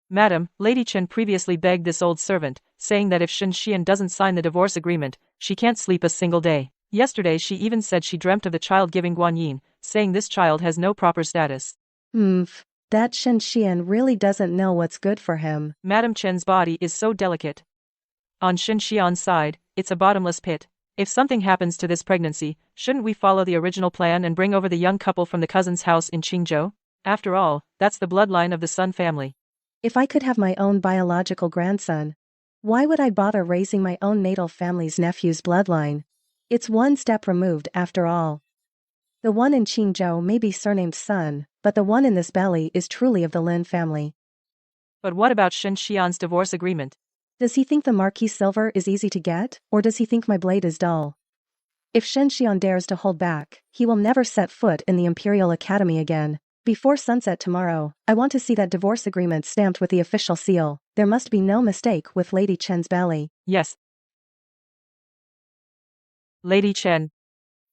Madam, Lady Chen previously begged this old servant, saying that if Shen Xian doesn't sign the divorce agreement, she can't sleep a single day. Yesterday she even said she dreamt of the child giving Guan Yin, saying this child has no proper status. That Shen Xian really doesn't know what's good for him. Madam Chen's body is so delicate. On Shen Xian's side, it's a bottomless pit. If something happens to this pregnancy, shouldn't we follow the original plan and bring over the young couple from the cousin's house in Qingzhou? After all, that's the bloodline of the Sun family. If I could have my own biological grandson, why would I bother raising my own natal family's nephew's bloodline? It's one step removed after all. The one in Qingzhou may be surnamed Sun, but the one in this belly is truly of the Lin family. But what about Shen Xian's divorce agreement? Does he think the Marquis silver is easy to get, or does he think my blade is dull? If Shen Xian dares to hold back, he will never set foot in the Imperial Academy again. Before sunset tomorrow, I want to see that divorce agreement stamped with the official seal. There must be no mistake with Lady Chen's belly. Yes. Lady Chen.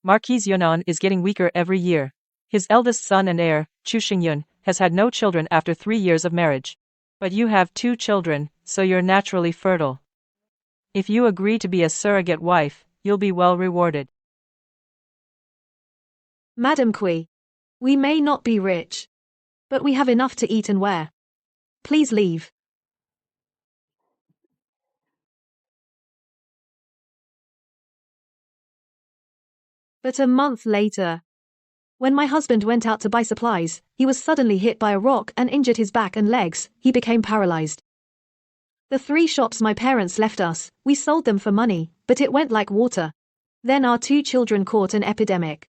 Marquis Yunnan is getting weaker every year. His eldest son and heir, Chu Xingyun, has had no children after 3 years of marriage. But you have 2 children, so you're naturally fertile. If you agree to be a surrogate wife, you'll be well rewarded. Madam Kui, we may not be rich, but we have enough to eat and wear. Please leave. But a month later, when my husband went out to buy supplies, he was suddenly hit by a rock and injured his back and legs. He became paralyzed. The 3 shops my parents left us, we sold them for money, but it went like water. Then our 2 children caught an epidemic.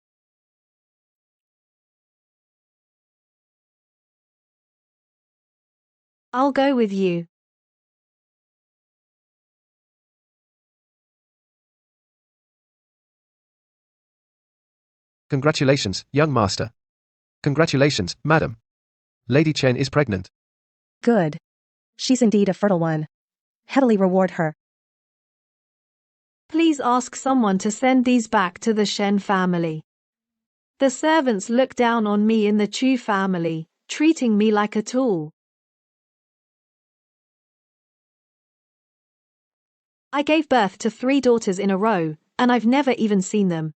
I'll go with you. Congratulations, young master. Congratulations, madam. Lady Chen is pregnant. Good. She's indeed a fertile one. Heavily reward her. Please ask someone to send these back to the Shen family. The servants look down on me in the Chu family, treating me like a tool. I gave birth to 3 daughters in a row, and I've never even seen them.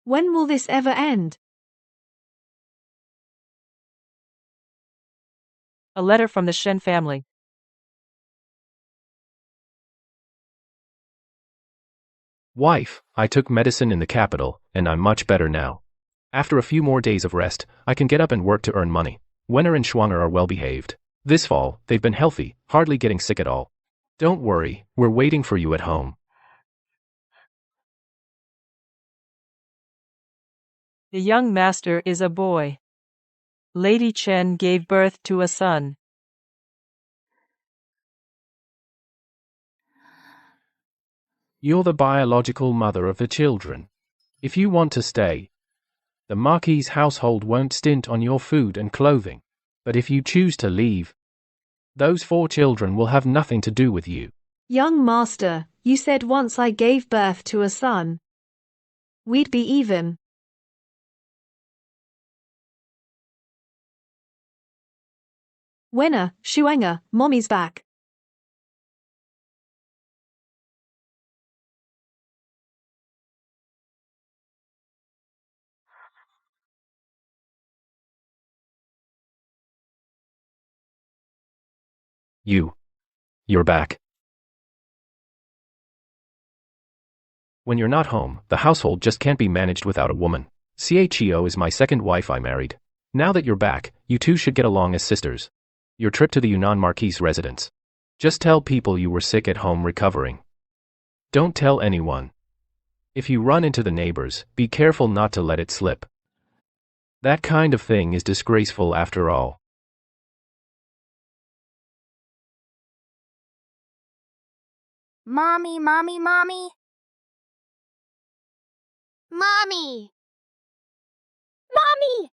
When will this ever end? A letter from the Shen family. Wife, I took medicine in the capital, and I'm much better now. After a few more days of rest, I can get up and work to earn money. Wenner and Schwanger are well behaved. This fall, they've been healthy, hardly getting sick at all. Don't worry, we're waiting for you at home. The young master is a boy. Lady Chen gave birth to a son. You're the biological mother of the children. If you want to stay, the Marquis's household won't stint on your food and clothing. But if you choose to leave, those 4 children will have nothing to do with you. Young master, you said once I gave birth to a son, we'd be even. Wenner, Schwanger, mommy's back. You're back. When you're not home, the household just can't be managed without a woman. Chio is my second wife I married. Now that you're back, you 2 should get along as sisters. Your trip to the Yunnan Marquis' residence. Just tell people you were sick at home recovering. Don't tell anyone. If you run into the neighbors, be careful not to let it slip. That kind of thing is disgraceful after all. Mommy, mommy, mommy. Mommy! Mommy!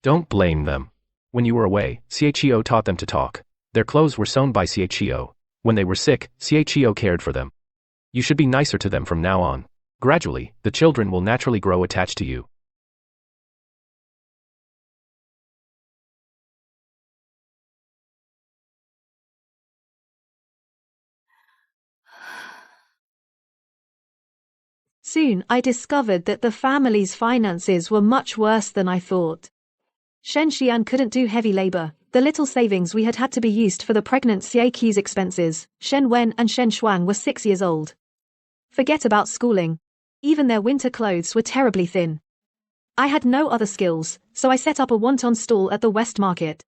Don't blame them. When you were away, Chio taught them to talk. Their clothes were sewn by Chio. When they were sick, Chio cared for them. You should be nicer to them from now on. Gradually, the children will naturally grow attached to you. Soon I discovered that the family's finances were much worse than I thought. Shen Xian couldn't do heavy labor. The little savings we had to be used for the pregnant Xiaoqi's expenses. Shen Wen and Shen Shuang were 6 years old. Forget about schooling. Even their winter clothes were terribly thin. I had no other skills, so I set up a wonton stall at the West Market.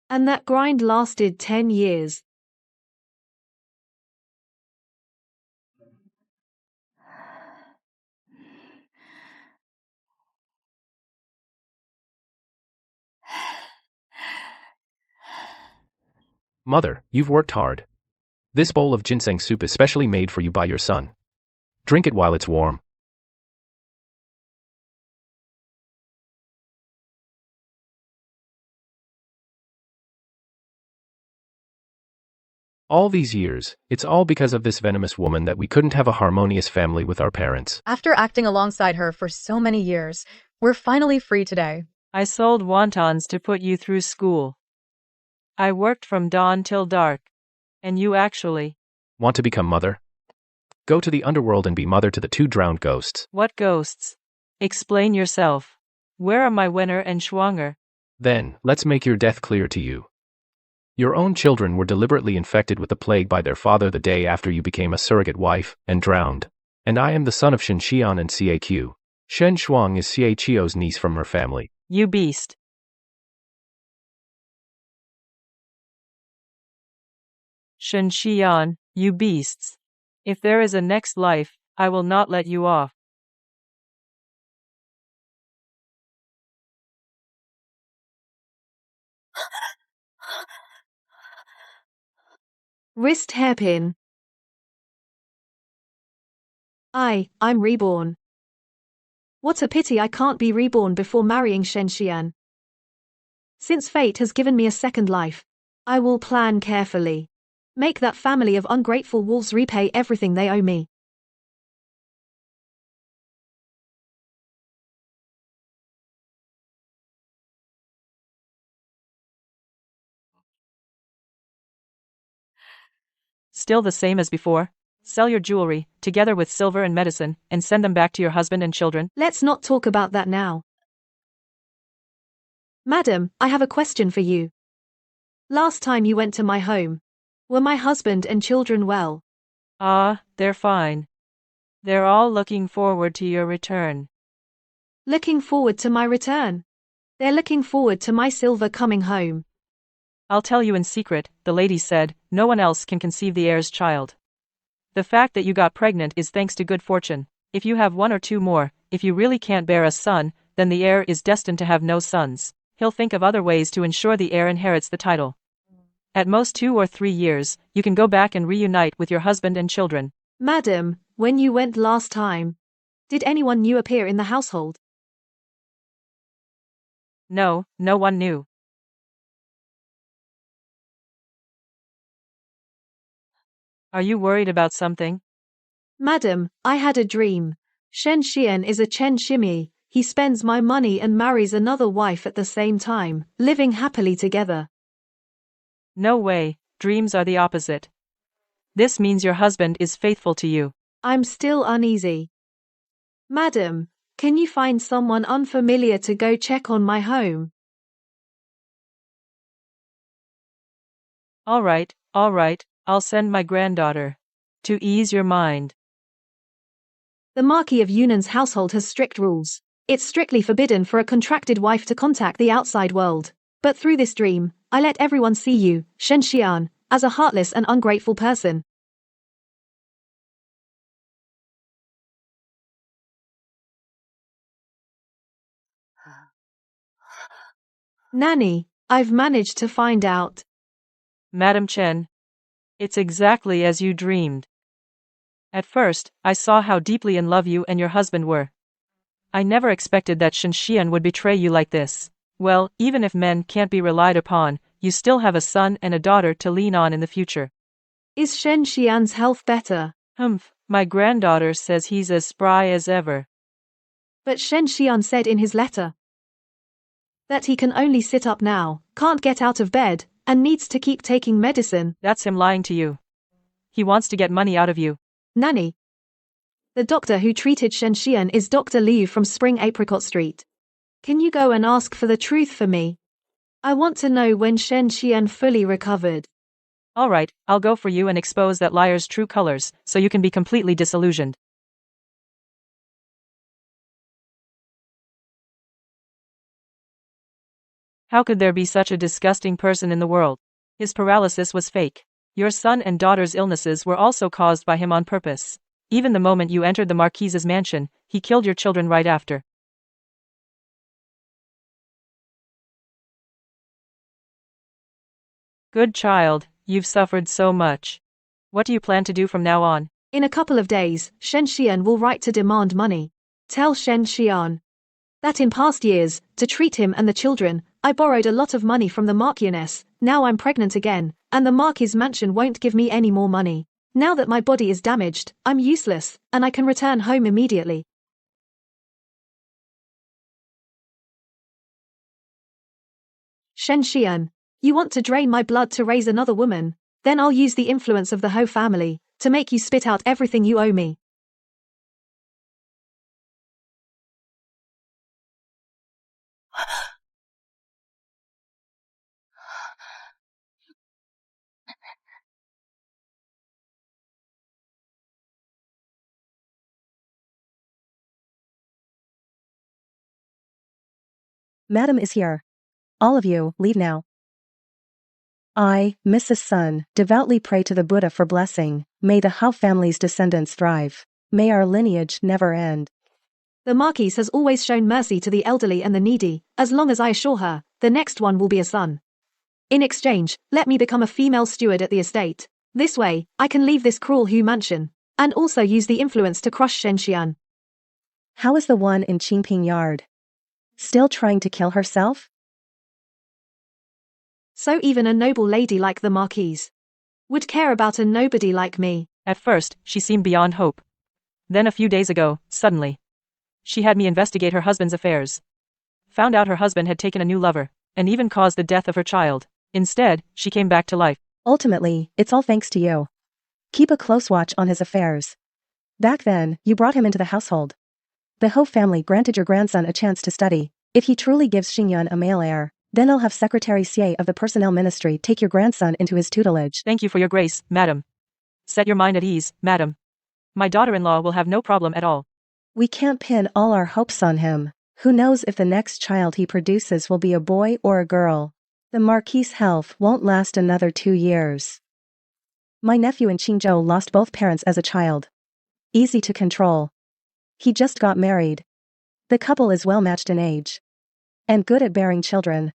And that grind lasted 10 years. Mother, you've worked hard. This bowl of ginseng soup is specially made for you by your son. Drink it while it's warm. All these years, it's all because of this venomous woman that we couldn't have a harmonious family with our parents. After acting alongside her for so many years, we're finally free today. I sold wontons to put you through school. I worked from dawn till dark. And you actually Want to become mother? Go to the underworld and be mother to the 2 drowned ghosts. What ghosts? Explain yourself. Where are my Wenner and Schwanger? Then, let's make your death clear to you. Your own children were deliberately infected with the plague by their father the day after you became a surrogate wife, and drowned. And I am the son of Shen Xian and CAQ. Shen Shuang is CAQ's niece from her family. You beast. Shen Xian, you beasts. If there is a next life, I will not let you off. Wrist hairpin. I'm reborn. What a pity I can't be reborn before marrying Shen Xian. Since fate has given me a second life, I will plan carefully. Make that family of ungrateful wolves repay everything they owe me. Still the same as before? Sell your jewelry, together with silver and medicine, and send them back to your husband and children? Let's not talk about that now. Madam, I have a question for you. Last time you went to my home, were my husband and children well? They're fine. They're all looking forward to your return. Looking forward to my return? They're looking forward to my silver coming home. I'll tell you in secret, the lady said, no one else can conceive the heir's child. The fact that you got pregnant is thanks to good fortune. If you have 1 or 2 more, if you really can't bear a son, then the heir is destined to have no sons. He'll think of other ways to ensure the heir inherits the title. At most 2 or 3 years, you can go back and reunite with your husband and children. Madam, when you went last time, did anyone new appear in the household? No, no one knew. Are you worried about something? Madam, I had a dream. Shen Xian is a Chen Shimi. He spends my money and marries another wife at the same time, living happily together. No way, dreams are the opposite. This means your husband is faithful to you. I'm still uneasy. Madam, can you find someone unfamiliar to go check on my home? All right, I'll send my granddaughter. To ease your mind. The Marquis of Yunnan's household has strict rules. It's strictly forbidden for a contracted wife to contact the outside world. But through this dream, I let everyone see you, Shen Xian, as a heartless and ungrateful person. Nanny, I've managed to find out. Madam Chen. It's exactly as you dreamed. At first, I saw how deeply in love you and your husband were. I never expected that Shen Xian would betray you like this. Well, even if men can't be relied upon, you still have a son and a daughter to lean on in the future. Is Shen Xian's health better? My granddaughter says he's as spry as ever. But Shen Xian said in his letter that he can only sit up now, can't get out of bed, and needs to keep taking medicine. That's him lying to you. He wants to get money out of you. Nanny, The doctor who treated Shen Xian is Dr. Liu from Spring Apricot Street. Can you go and ask for the truth for me? I want to know when Shen Xian fully recovered. All right, I'll go for you and expose that liar's true colors, so you can be completely disillusioned. How could there be such a disgusting person in the world? His paralysis was fake. Your son and daughter's illnesses were also caused by him on purpose. Even the moment you entered the Marquise's mansion, he killed your children right after. Good child, you've suffered so much. What do you plan to do from now on? In a couple of days, Shen Xian will write to demand money. Tell Shen Xian that in past years, to treat him and the children, I borrowed a lot of money from the Marchioness. Now I'm pregnant again, and the Marquis' mansion won't give me any more money. Now that my body is damaged, I'm useless, and I can return home immediately. Shen Xian, you want to drain my blood to raise another woman? Then I'll use the influence of the Ho family to make you spit out everything you owe me. Madam is here. All of you, leave now. I, Mrs. Sun, devoutly pray to the Buddha for blessing. May the Hao family's descendants thrive. May our lineage never end. The Marquise has always shown mercy to the elderly and the needy. As long as I assure her, the next one will be a son. In exchange, let me become a female steward at the estate. This way, I can leave this cruel Hu mansion, and also use the influence to crush Shen Xian. How is the one in Qingping Yard? Still trying to kill herself? So even a noble lady like the Marquise would care about a nobody like me. At first, she seemed beyond hope. Then a few days ago, suddenly, she had me investigate her husband's affairs. Found out her husband had taken a new lover, and even caused the death of her child. Instead, she came back to life. Ultimately, it's all thanks to you. Keep a close watch on his affairs. Back then, you brought him into the household. The Ho family granted your grandson a chance to study. If he truly gives Xingyun a male heir, then I'll have Secretary Xie of the Personnel Ministry take your grandson into his tutelage. Thank you for your grace, madam. Set your mind at ease, madam. My daughter-in-law will have no problem at all. We can't pin all our hopes on him. Who knows if the next child he produces will be a boy or a girl? The Marquis' health won't last another 2 years. My nephew in Qingzhou lost both parents as a child. Easy to control. He just got married. The couple is well matched in age. And good at bearing children.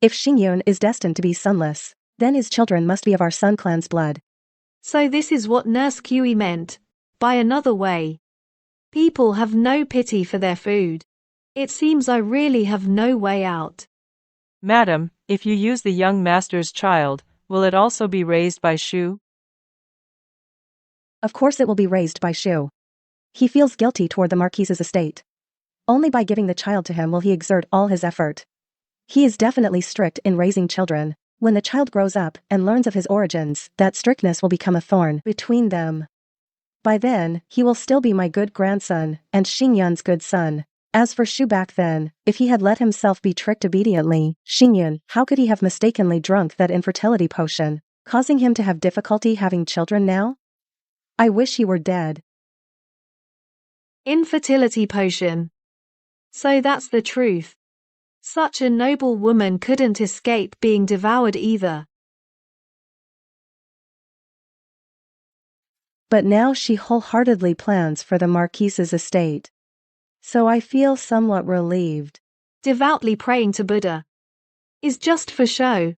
If Xingyun is destined to be sonless, then his children must be of our Sun clan's blood. So this is what Nurse Kui meant by another way. People have no pity for their food. It seems I really have no way out. Madam, if you use the young master's child, will it also be raised by Shu? Of course it will be raised by Shu. He feels guilty toward the Marquis's estate. Only by giving the child to him will he exert all his effort. He is definitely strict in raising children. When the child grows up and learns of his origins, that strictness will become a thorn between them. By then, he will still be my good grandson, and Xingyun's good son. As for Shu back then, if he had let himself be tricked obediently, Xingyun, how could he have mistakenly drunk that infertility potion, causing him to have difficulty having children now? I wish he were dead. Infertility potion. So that's the truth. Such a noble woman couldn't escape being devoured either. But now she wholeheartedly plans for the Marquis's estate. So I feel somewhat relieved. Devoutly praying to Buddha is just for show.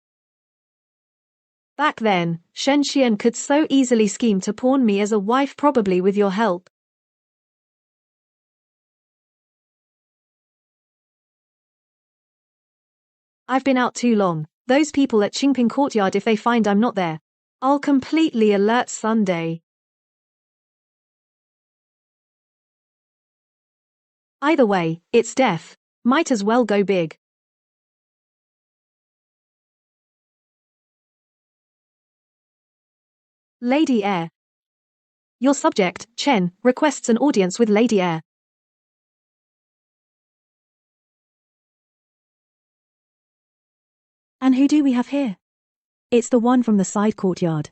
Back then, Shen Xian could so easily scheme to pawn me as a wife, probably with your help. I've been out too long. Those people at Qingping Courtyard, if they find I'm not there, I'll completely alert Sunday. Either way, it's death. Might as well go big. Lady Air. Your subject, Chen, requests an audience with Lady Heir. And who do we have here? It's the one from the side courtyard.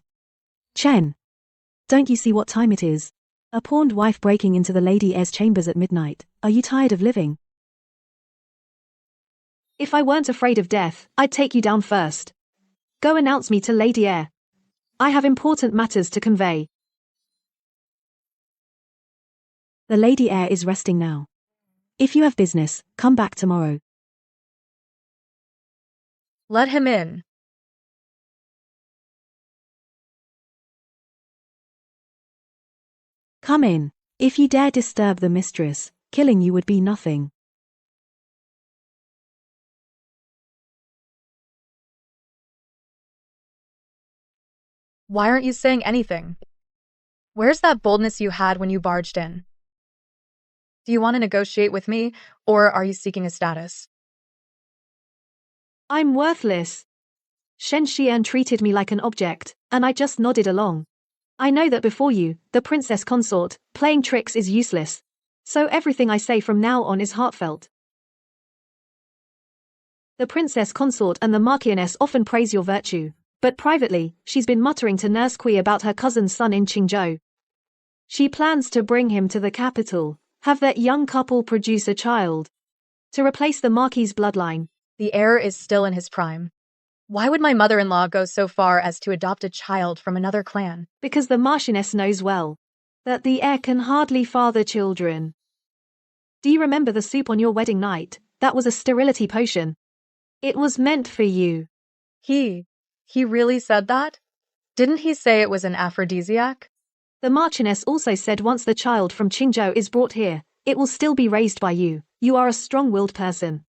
Chen. Don't you see what time it is? A pawned wife breaking into the Lady Heir's chambers at midnight. Are you tired of living? If I weren't afraid of death, I'd take you down first. Go announce me to Lady Heir. I have important matters to convey. The Lady Heir is resting now. If you have business, come back tomorrow. Let him in. Come in. If you dare disturb the mistress, killing you would be nothing. Why aren't you saying anything? Where's that boldness you had when you barged in? Do you want to negotiate with me, or are you seeking a status? I'm worthless. Shen Xian treated me like an object, and I just nodded along. I know that before you, the princess consort, playing tricks is useless. So everything I say from now on is heartfelt. The princess consort and the marchioness often praise your virtue, but privately, she's been muttering to Nurse Kui about her cousin's son in Qingzhou. She plans to bring him to the capital, have that young couple produce a child, to replace the Marquis' bloodline. The heir is still in his prime. Why would my mother-in-law go so far as to adopt a child from another clan? Because the marchioness knows well that the heir can hardly father children. Do you remember the soup on your wedding night? That was a sterility potion. It was meant for you. He really said that? Didn't he say it was an aphrodisiac? The marchioness also said once the child from Qingzhou is brought here, it will still be raised by you. You are a strong-willed person.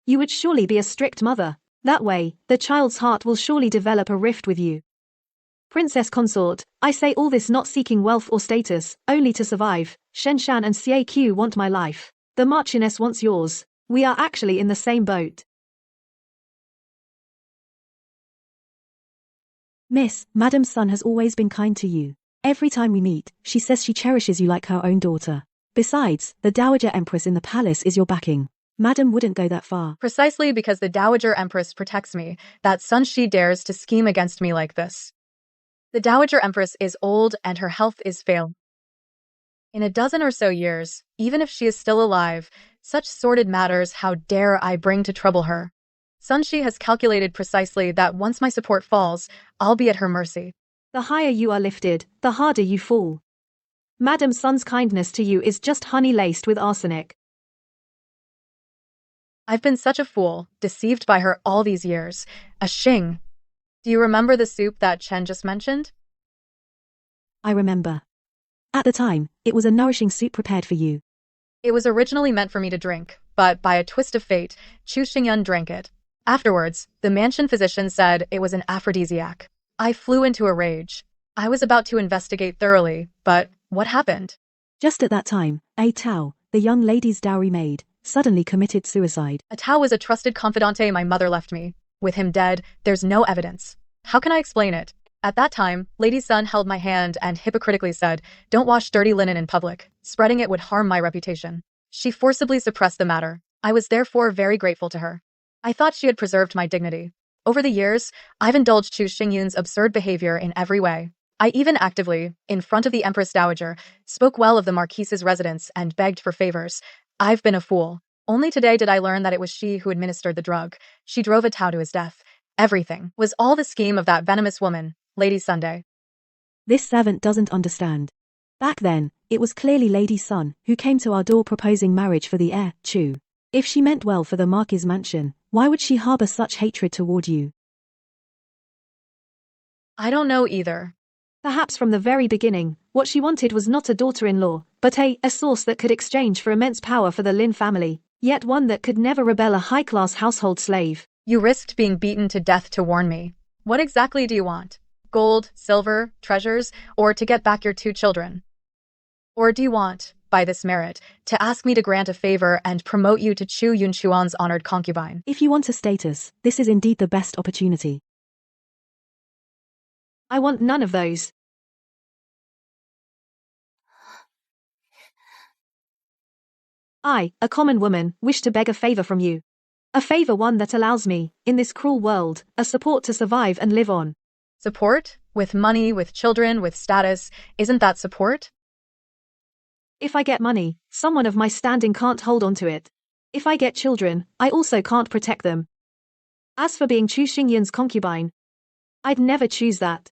You would surely be a strict mother. That way, the child's heart will surely develop a rift with you. Princess consort, I say all this not seeking wealth or status, only to survive. Shen Shan and Xie Q want my life. The marchioness wants yours. We are actually in the same boat. Miss, Madam's son has always been kind to you. Every time we meet, she says she cherishes you like her own daughter. Besides, the Dowager Empress in the palace is your backing. Madam wouldn't go that far. Precisely because the Dowager Empress protects me, that Sun Shi dares to scheme against me like this. The Dowager Empress is old and her health is failing. In a dozen or so years, even if she is still alive, such sordid matters how dare I bring to trouble her. Sun Shi has calculated precisely that once my support falls, I'll be at her mercy. The higher you are lifted, the harder you fall. Madam Sun's kindness to you is just honey laced with arsenic. I've been such a fool, deceived by her all these years. A Xing. Do you remember the soup that Chen just mentioned? I remember. At the time, it was a nourishing soup prepared for you. It was originally meant for me to drink, but by a twist of fate, Chu Xingyun drank it. Afterwards, the mansion physician said it was an aphrodisiac. I flew into a rage. I was about to investigate thoroughly, but what happened? Just at that time, A Tao, the young lady's dowry maid, suddenly committed suicide. A Tao was a trusted confidante my mother left me. With him dead, there's no evidence. How can I explain it? At that time, Lady Sun held my hand and hypocritically said, "Don't wash dirty linen in public. Spreading it would harm my reputation." She forcibly suppressed the matter. I was therefore very grateful to her. I thought she had preserved my dignity. Over the years, I've indulged Chu Xingyun's absurd behavior in every way. I even actively, in front of the Empress Dowager, spoke well of the Marquise's residence and begged for favors. I've been a fool. Only today did I learn that it was she who administered the drug. She drove a Tao to his death. Everything was all the scheme of that venomous woman, Lady Sunday. This servant doesn't understand. Back then, it was clearly Lady Sun who came to our door proposing marriage for the heir, Chu. If she meant well for the Marquis' mansion, why would she harbor such hatred toward you? I don't know either. Perhaps from the very beginning, what she wanted was not a daughter-in-law, but a source that could exchange for immense power for the Lin family, yet one that could never rebel a high-class household slave. You risked being beaten to death to warn me. What exactly do you want? Gold, silver, treasures, or to get back your 2 children? Or do you want, by this merit, to ask me to grant a favor and promote you to Chu Yunchuan's honored concubine? If you want a status, this is indeed the best opportunity. I want none of those. I, a common woman, wish to beg a favor from you. A favor one that allows me, in this cruel world, a support to survive and live on. Support? With money, with children, with status. Isn't that support? If I get money, someone of my standing can't hold on to it. If I get children, I also can't protect them. As for being Chu Xingyun's concubine, I'd never choose that.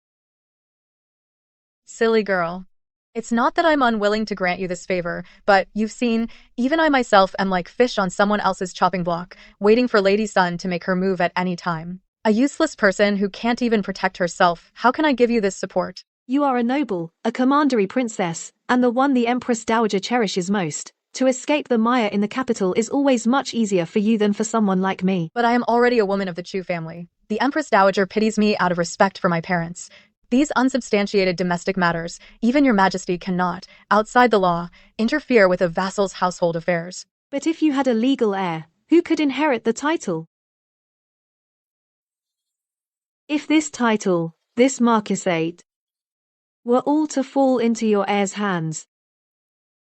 Silly girl. It's not that I'm unwilling to grant you this favor, but you've seen, even I myself am like fish on someone else's chopping block, waiting for Lady Sun to make her move at any time. A useless person who can't even protect herself. How can I give you this support? You are a noble, a commandery princess, and the one the Empress Dowager cherishes most. To escape the mire in the capital is always much easier for you than for someone like me. But I am already a woman of the Chu family. The Empress Dowager pities me out of respect for my parents. These unsubstantiated domestic matters, even your majesty cannot, outside the law, interfere with a vassal's household affairs. But if you had a legal heir, who could inherit the title? If this title, this marquisate, were all to fall into your heir's hands,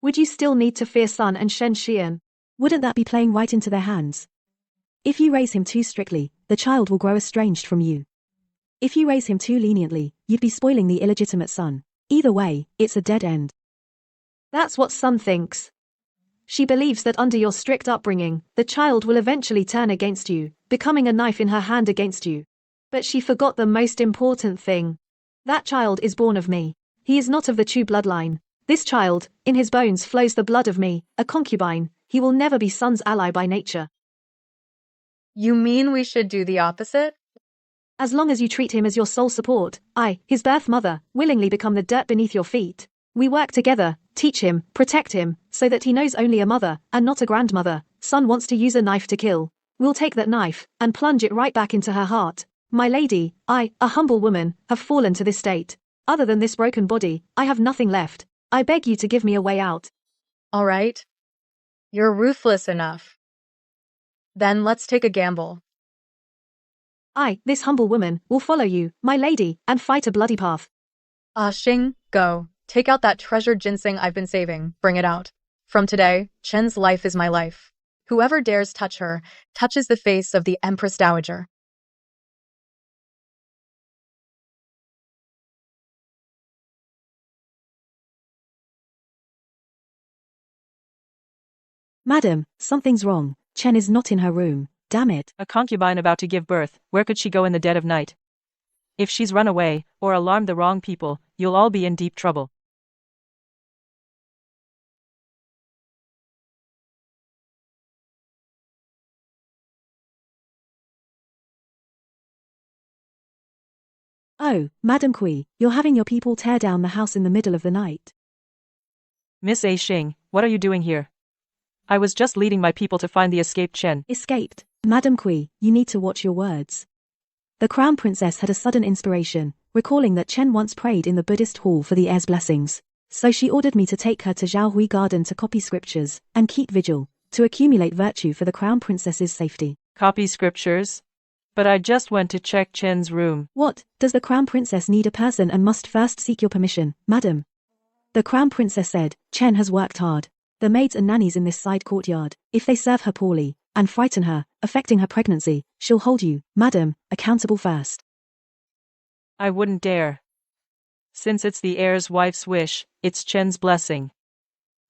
would you still need to fear Sun and Shen Xian? Wouldn't that be playing right into their hands? If you raise him too strictly, the child will grow estranged from you. If you raise him too leniently, you'd be spoiling the illegitimate son. Either way, it's a dead end. That's what Sun thinks. She believes that under your strict upbringing, the child will eventually turn against you, becoming a knife in her hand against you. But she forgot the most important thing. That child is born of me. He is not of the Chu bloodline. This child, in his bones flows the blood of me, a concubine. He will never be Sun's ally by nature. You mean we should do the opposite? As long as you treat him as your sole support, I, his birth mother, willingly become the dirt beneath your feet. We work together, teach him, protect him, so that he knows only a mother, and not a grandmother. Sun wants to use a knife to kill. We'll take that knife, and plunge it right back into her heart. My lady, I, a humble woman, have fallen to this state. Other than this broken body, I have nothing left. I beg you to give me a way out. All right. You're ruthless enough. Then let's take a gamble. I, this humble woman, will follow you, my lady, and fight a bloody path. Xing, go. Take out that treasured ginseng I've been saving. Bring it out. From today, Chen's life is my life. Whoever dares touch her, touches the face of the Empress Dowager. Madam, something's wrong. Chen is not in her room. Damn it. A concubine about to give birth, where could she go in the dead of night? If she's run away, or alarmed the wrong people, you'll all be in deep trouble. Oh, Madam Kui, you're having your people tear down the house in the middle of the night. Miss A. Xing, what are you doing here? I was just leading my people to find the escaped Chen. Escaped. Madam Kui, you need to watch your words. The Crown Princess had a sudden inspiration, recalling that Chen once prayed in the Buddhist hall for the heir's blessings. So she ordered me to take her to Zhaohui Garden to copy scriptures, and keep vigil, to accumulate virtue for the Crown Princess's safety. Copy scriptures? But I just went to check Chen's room. What, does the Crown Princess need a person and must first seek your permission, madam? The Crown Princess said, Chen has worked hard. The maids and nannies in this side courtyard, if they serve her poorly, and frighten her, affecting her pregnancy, she'll hold you, madam, accountable first. I wouldn't dare. Since it's the heir's wife's wish, it's Chen's blessing.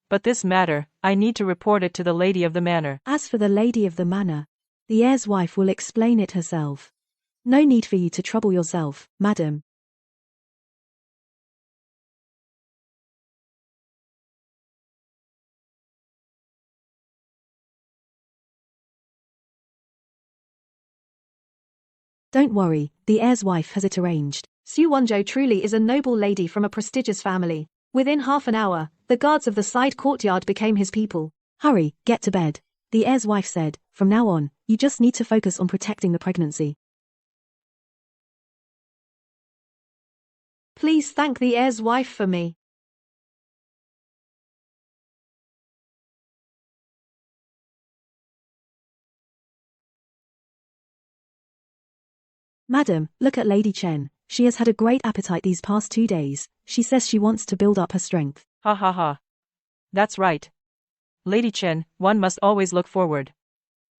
But this matter, I need to report it to the lady of the manor. As for the lady of the manor, the heir's wife will explain it herself. No need for you to trouble yourself, madam. Don't worry, the heir's wife has it arranged. Xu Wanzhou truly is a noble lady from a prestigious family. Within half an hour, the guards of the side courtyard became his people. Hurry, get to bed. The heir's wife said, from now on, you just need to focus on protecting the pregnancy. Please thank the heir's wife for me. Madam, look at Lady Chen. She has had a great appetite these past 2 days. She says she wants to build up her strength. Ha ha ha. That's right. Lady Chen, one must always look forward.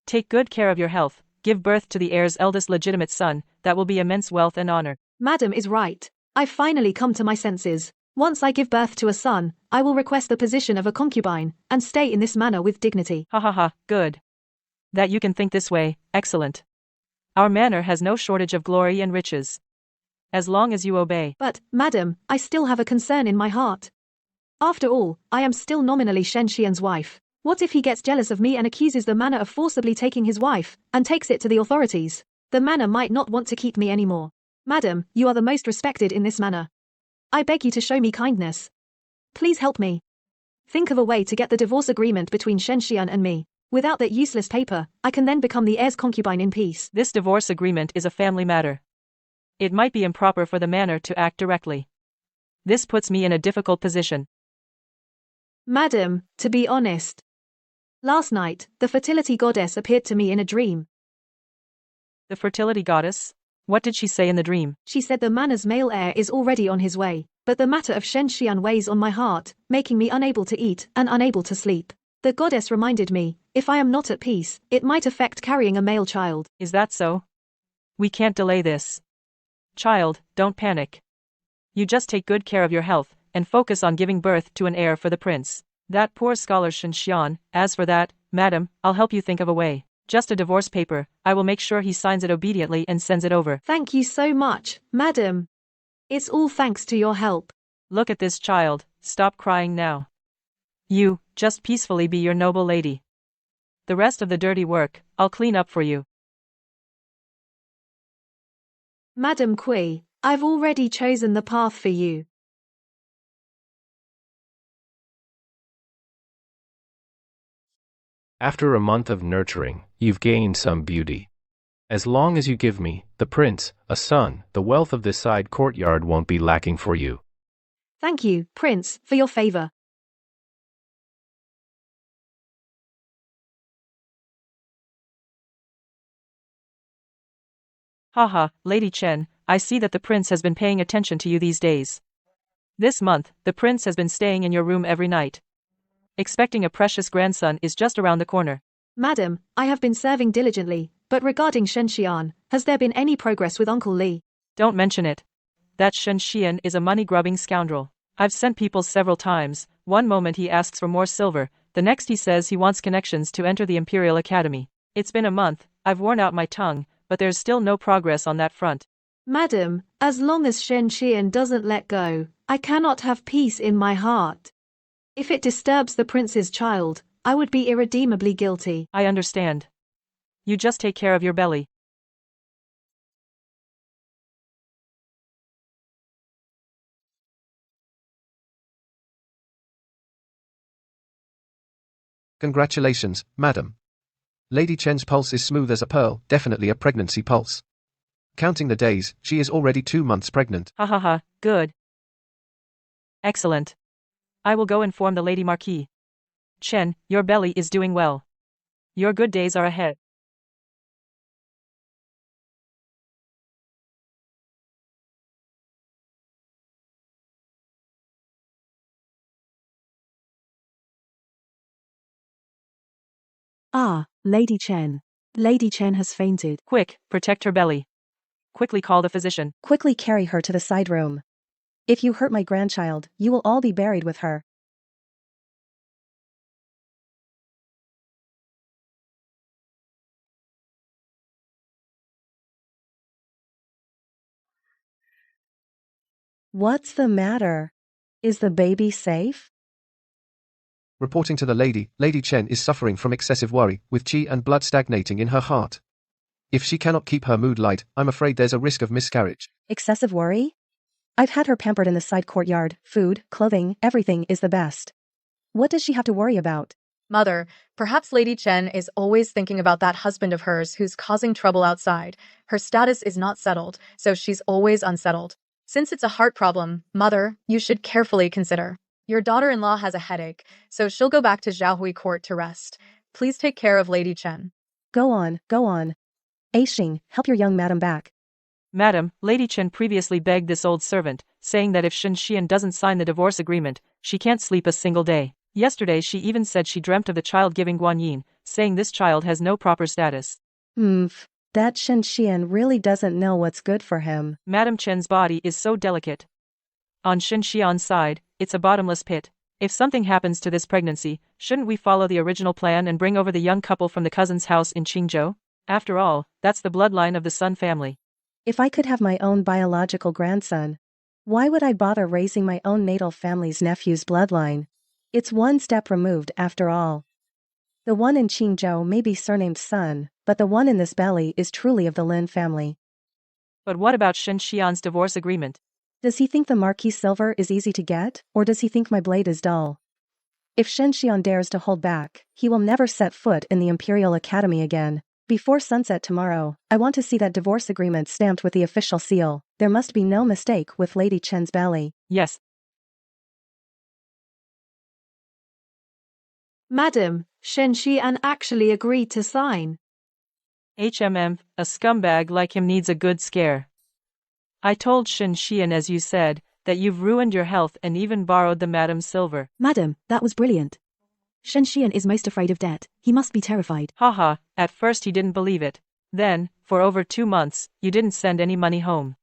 Take good care of your health, give birth to the heir's eldest legitimate son, that will be immense wealth and honor. Madam is right. I've finally come to my senses. Once I give birth to a son, I will request the position of a concubine, and stay in this manor with dignity. Ha ha ha, good. That you can think this way, excellent. Our manor has no shortage of glory and riches. As long as you obey. But, madam, I still have a concern in my heart. After all, I am still nominally Shen Xian's wife. What if he gets jealous of me and accuses the manor of forcibly taking his wife, and takes it to the authorities? The manor might not want to keep me anymore. Madam, you are the most respected in this manor. I beg you to show me kindness. Please help me. Think of a way to get the divorce agreement between Shen Xian and me. Without that useless paper, I can then become the heir's concubine in peace. This divorce agreement is a family matter. It might be improper for the manor to act directly. This puts me in a difficult position. Madam, to be honest. Last night, the fertility goddess appeared to me in a dream. The fertility goddess? What did she say in the dream? She said the manor's male heir is already on his way, but the matter of Shen Xian weighs on my heart, making me unable to eat and unable to sleep. The goddess reminded me, if I am not at peace, it might affect carrying a male child. Is that so? We can't delay this. Child, don't panic. You just take good care of your health, and focus on giving birth to an heir for the prince. That poor scholar Shen Xian, as for that, madam, I'll help you think of a way. Just a divorce paper, I will make sure he signs it obediently and sends it over. Thank you so much, madam. It's all thanks to your help. Look at this child, stop crying now. You, just peacefully be your noble lady. The rest of the dirty work, I'll clean up for you. Madam Kui, I've already chosen the path for you. After a month of nurturing, you've gained some beauty. As long as you give me, the prince, a son, the wealth of this side courtyard won't be lacking for you. Thank you, Prince, for your favor. Haha, Lady Chen, I see that the prince has been paying attention to you these days. This month, the prince has been staying in your room every night. Expecting a precious grandson is just around the corner. Madam, I have been serving diligently, but regarding Shen Xian, has there been any progress with Uncle Li? Don't mention it. That Shen Xian is a money-grubbing scoundrel. I've sent people several times. One moment he asks for more silver, the next he says he wants connections to enter the Imperial Academy. It's been a month, I've worn out my tongue, but there's still no progress on that front. Madam, as long as Shen Xian doesn't let go, I cannot have peace in my heart. If it disturbs the prince's child, I would be irredeemably guilty. I understand. You just take care of your belly. Congratulations, madam. Lady Chen's pulse is smooth as a pearl, definitely a pregnancy pulse. Counting the days, she is already 2 months pregnant. Ha ha ha, good. Excellent. I will go inform the Lady Marquis. Chen, your belly is doing well. Your good days are ahead. Ah, Lady Chen. Lady Chen has fainted. Quick, protect her belly. Quickly call the physician. Quickly carry her to the side room. If you hurt my grandchild, you will all be buried with her. What's the matter? Is the baby safe? Reporting to the lady, Lady Chen is suffering from excessive worry, with qi and blood stagnating in her heart. If she cannot keep her mood light, I'm afraid there's a risk of miscarriage. Excessive worry? I've had her pampered in the side courtyard. Food, clothing, everything is the best. What does she have to worry about? Mother, perhaps Lady Chen is always thinking about that husband of hers who's causing trouble outside. Her status is not settled, so she's always unsettled. Since it's a heart problem, Mother, you should carefully consider. Your daughter-in-law has a headache, so she'll go back to Zhaohui Court to rest. Please take care of Lady Chen. Go on, go on. Aixing, help your young madam back. Madam, Lady Chen previously begged this old servant, saying that if Shen Xian doesn't sign the divorce agreement, she can't sleep a single day. Yesterday she even said she dreamt of the child giving Guanyin, saying this child has no proper status. That Shen Xian really doesn't know what's good for him. Madam Chen's body is so delicate. On Shen Xian's side, it's a bottomless pit. If something happens to this pregnancy, shouldn't we follow the original plan and bring over the young couple from the cousin's house in Qingzhou? After all, that's the bloodline of the Sun family. If I could have my own biological grandson, why would I bother raising my own natal family's nephew's bloodline? It's one step removed after all. The one in Qingzhou may be surnamed Sun, but the one in this belly is truly of the Lin family. But what about Shen Xian's divorce agreement? Does he think the Marquis silver is easy to get, or does he think my blade is dull? If Shen Xian dares to hold back, he will never set foot in the Imperial Academy again. Before sunset tomorrow, I want to see that divorce agreement stamped with the official seal. There must be no mistake with Lady Chen's belly. Yes. Madam, Shen Xian actually agreed to sign. A scumbag like him needs a good scare. I told Shen Xian, as you said, that you've ruined your health and even borrowed the madam's silver. Madam, that was brilliant. Shen Xian is most afraid of debt. He must be terrified. Haha, at first he didn't believe it. Then, for over 2 months, you didn't send any money home.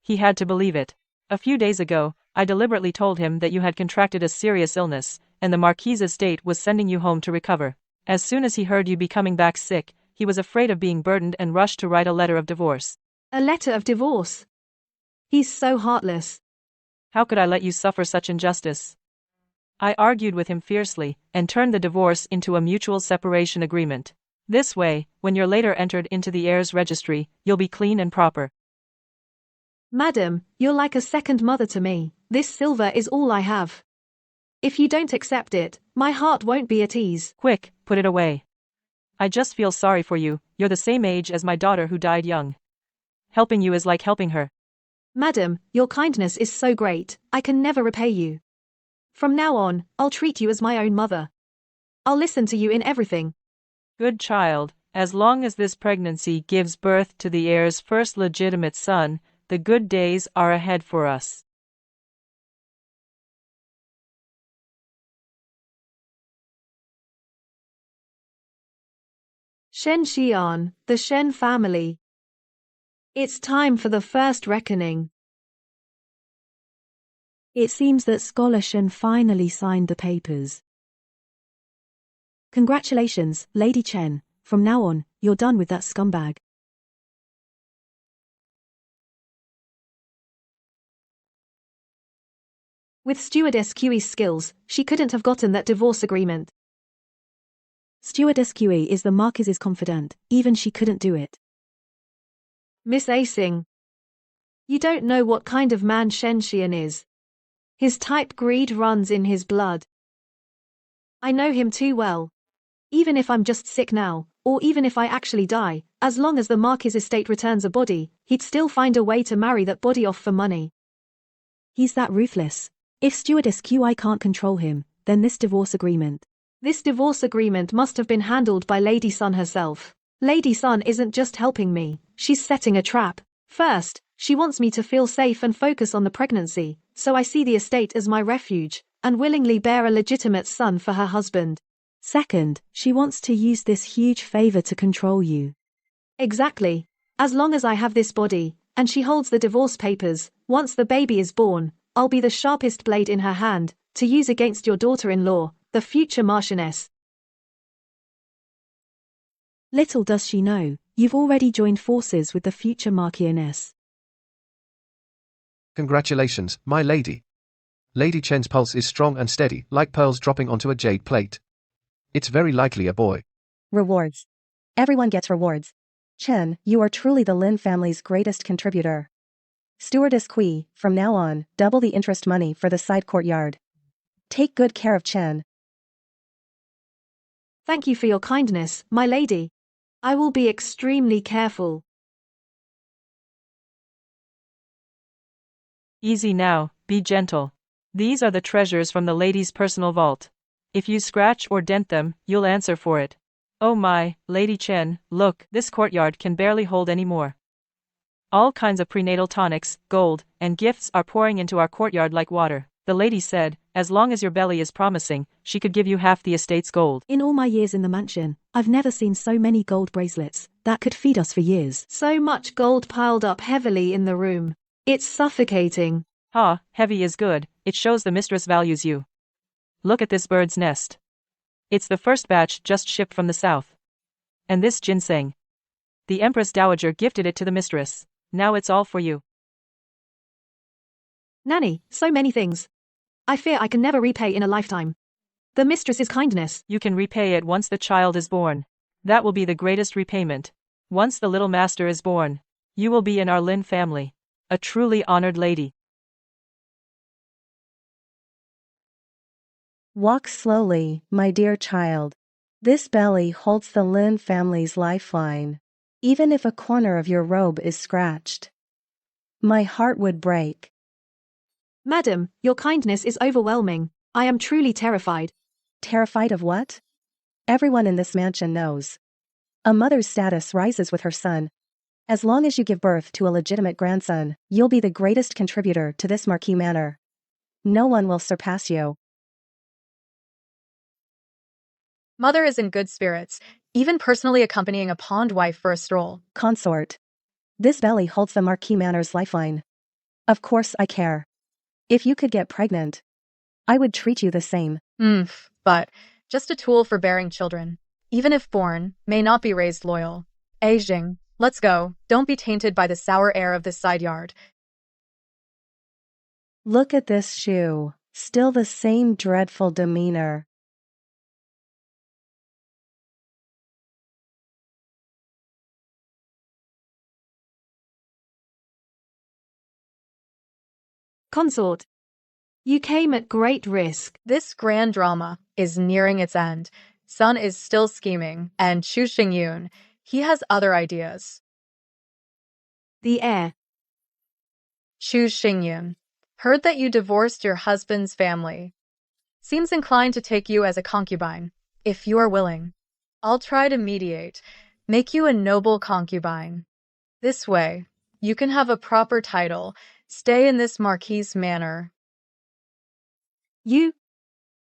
He had to believe it. A few days ago, I deliberately told him that you had contracted a serious illness, and the Marquis' estate was sending you home to recover. As soon as he heard you be coming back sick, he was afraid of being burdened and rushed to write a letter of divorce. A letter of divorce? He's so heartless. How could I let you suffer such injustice? I argued with him fiercely, and turned the divorce into a mutual separation agreement. This way, when you're later entered into the heirs registry, you'll be clean and proper. Madam, you're like a second mother to me. This silver is all I have. If you don't accept it, my heart won't be at ease. Quick, put it away. I just feel sorry for you. You're the same age as my daughter who died young. Helping you is like helping her. Madam, your kindness is so great, I can never repay you. From now on, I'll treat you as my own mother. I'll listen to you in everything. Good child, as long as this pregnancy gives birth to the heir's first legitimate son, the good days are ahead for us. Shen Xian, the Shen family. It's time for the first reckoning. It seems that Scholar Shen finally signed the papers. Congratulations, Lady Chen. From now on, you're done with that scumbag. With Stewardess QE's skills, she couldn't have gotten that divorce agreement. Stewardess QE is the Marquis's confidant, even she couldn't do it. Miss Acing. You don't know what kind of man Shen Xian is. His type greed runs in his blood. I know him too well. Even if I'm just sick now, or even if I actually die, as long as the Marquis' estate returns a body, he'd still find a way to marry that body off for money. He's that ruthless. If Stewardess QI can't control him, then this divorce agreement. This divorce agreement must have been handled by Lady Sun herself. Lady Sun isn't just helping me, she's setting a trap. First, she wants me to feel safe and focus on the pregnancy, so I see the estate as my refuge, and willingly bear a legitimate son for her husband. Second, she wants to use this huge favor to control you. Exactly. As long as I have this body, and she holds the divorce papers, once the baby is born, I'll be the sharpest blade in her hand, to use against your daughter-in-law, the future Marchioness. Little does she know, you've already joined forces with the future Marchioness. Congratulations, my lady. Lady Chen's pulse is strong and steady, like pearls dropping onto a jade plate. It's very likely a boy. Rewards. Everyone gets rewards. Chen, you are truly the Lin family's greatest contributor. Stewardess Kui, from now on, double the interest money for the side courtyard. Take good care of Chen. Thank you for your kindness, my lady. I will be extremely careful. Easy now, be gentle. These are the treasures from the lady's personal vault. If you scratch or dent them, you'll answer for it. Oh my, Lady Chen, look, this courtyard can barely hold any more. All kinds of prenatal tonics, gold, and gifts are pouring into our courtyard like water. The lady said, as long as your belly is promising, she could give you half the estate's gold. In all my years in the mansion, I've never seen so many gold bracelets. That could feed us for years. So much gold piled up heavily in the room. It's suffocating. Ha, heavy is good, it shows the mistress values you. Look at this bird's nest. It's the first batch just shipped from the south. And this ginseng. The Empress Dowager gifted it to the mistress. Now it's all for you. Nanny, so many things. I fear I can never repay in a lifetime. The mistress's kindness. You can repay it once the child is born. That will be the greatest repayment. Once the little master is born, you will be in our Lin family. A truly honored lady. Walk slowly, my dear child. This belly holds the Lin family's lifeline. Even if a corner of your robe is scratched, my heart would break. Madam, your kindness is overwhelming. I am truly terrified. Terrified of what? Everyone in this mansion knows. A mother's status rises with her son. As long as you give birth to a legitimate grandson, you'll be the greatest contributor to this Marquis manor. No one will surpass you. Mother is in good spirits, even personally accompanying a pawned wife for a stroll. Consort. This belly holds the Marquis manor's lifeline. Of course I care. If you could get pregnant, I would treat you the same. But just a tool for bearing children, even if born, may not be raised loyal. Jing, let's go. Don't be tainted by the sour air of this side yard. Look at this shoe. Still the same dreadful demeanor. Consort. You came at great risk. This grand drama is nearing its end. Sun is still scheming, and Chu Xingyun, he has other ideas. The heir. Chu Xingyun, heard that you divorced your husband's family. Seems inclined to take you as a concubine, if you are willing. I'll try to mediate, make you a noble concubine. This way, you can have a proper title, stay in this Marquis manor. You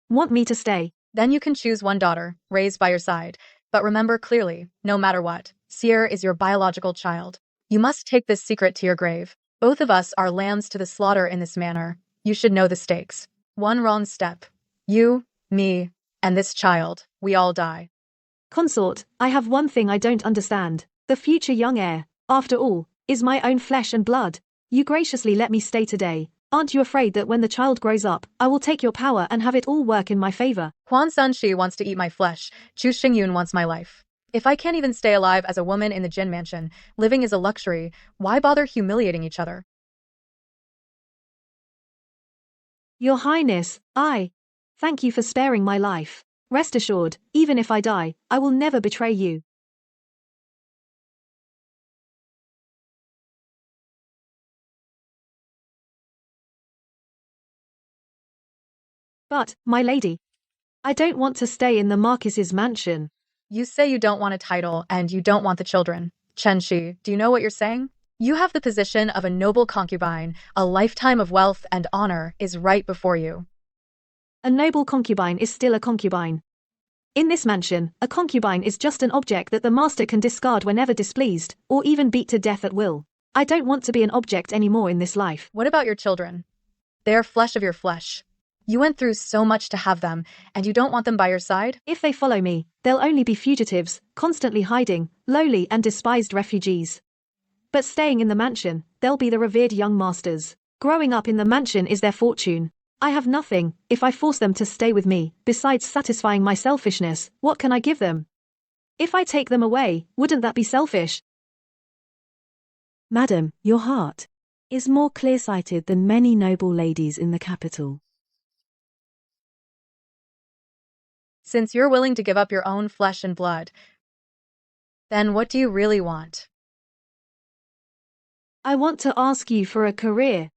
want me to stay? Then you can choose one daughter, raised by your side. But remember clearly, no matter what, Seer is your biological child. You must take this secret to your grave. Both of us are lambs to the slaughter in this manor. You should know the stakes. One wrong step. You, me, and this child, we all die. Consort, I have one thing I don't understand. The future young heir, after all, is my own flesh and blood. You graciously let me stay today. Aren't you afraid that when the child grows up, I will take your power and have it all work in my favor? Quan Sanshi wants to eat my flesh. Chu Xingyun wants my life. If I can't even stay alive as a woman in the Jin mansion, living is a luxury, why bother humiliating each other? Your Highness, I thank you for sparing my life. Rest assured, even if I die, I will never betray you. But, my lady, I don't want to stay in the Marquis's mansion. You say you don't want a title and you don't want the children. Chen Shi, do you know what you're saying? You have the position of a noble concubine, a lifetime of wealth and honor is right before you. A noble concubine is still a concubine. In this mansion, a concubine is just an object that the master can discard whenever displeased, or even beat to death at will. I don't want to be an object anymore in this life. What about your children? They are flesh of your flesh. You went through so much to have them, and you don't want them by your side? If they follow me, they'll only be fugitives, constantly hiding, lowly and despised refugees. But staying in the mansion, they'll be the revered young masters. Growing up in the mansion is their fortune. I have nothing, if I force them to stay with me, besides satisfying my selfishness. What can I give them? If I take them away, wouldn't that be selfish? Madam, your heart is more clear-sighted than many noble ladies in the capital. Since you're willing to give up your own flesh and blood, then what do you really want? I want to ask you for a career,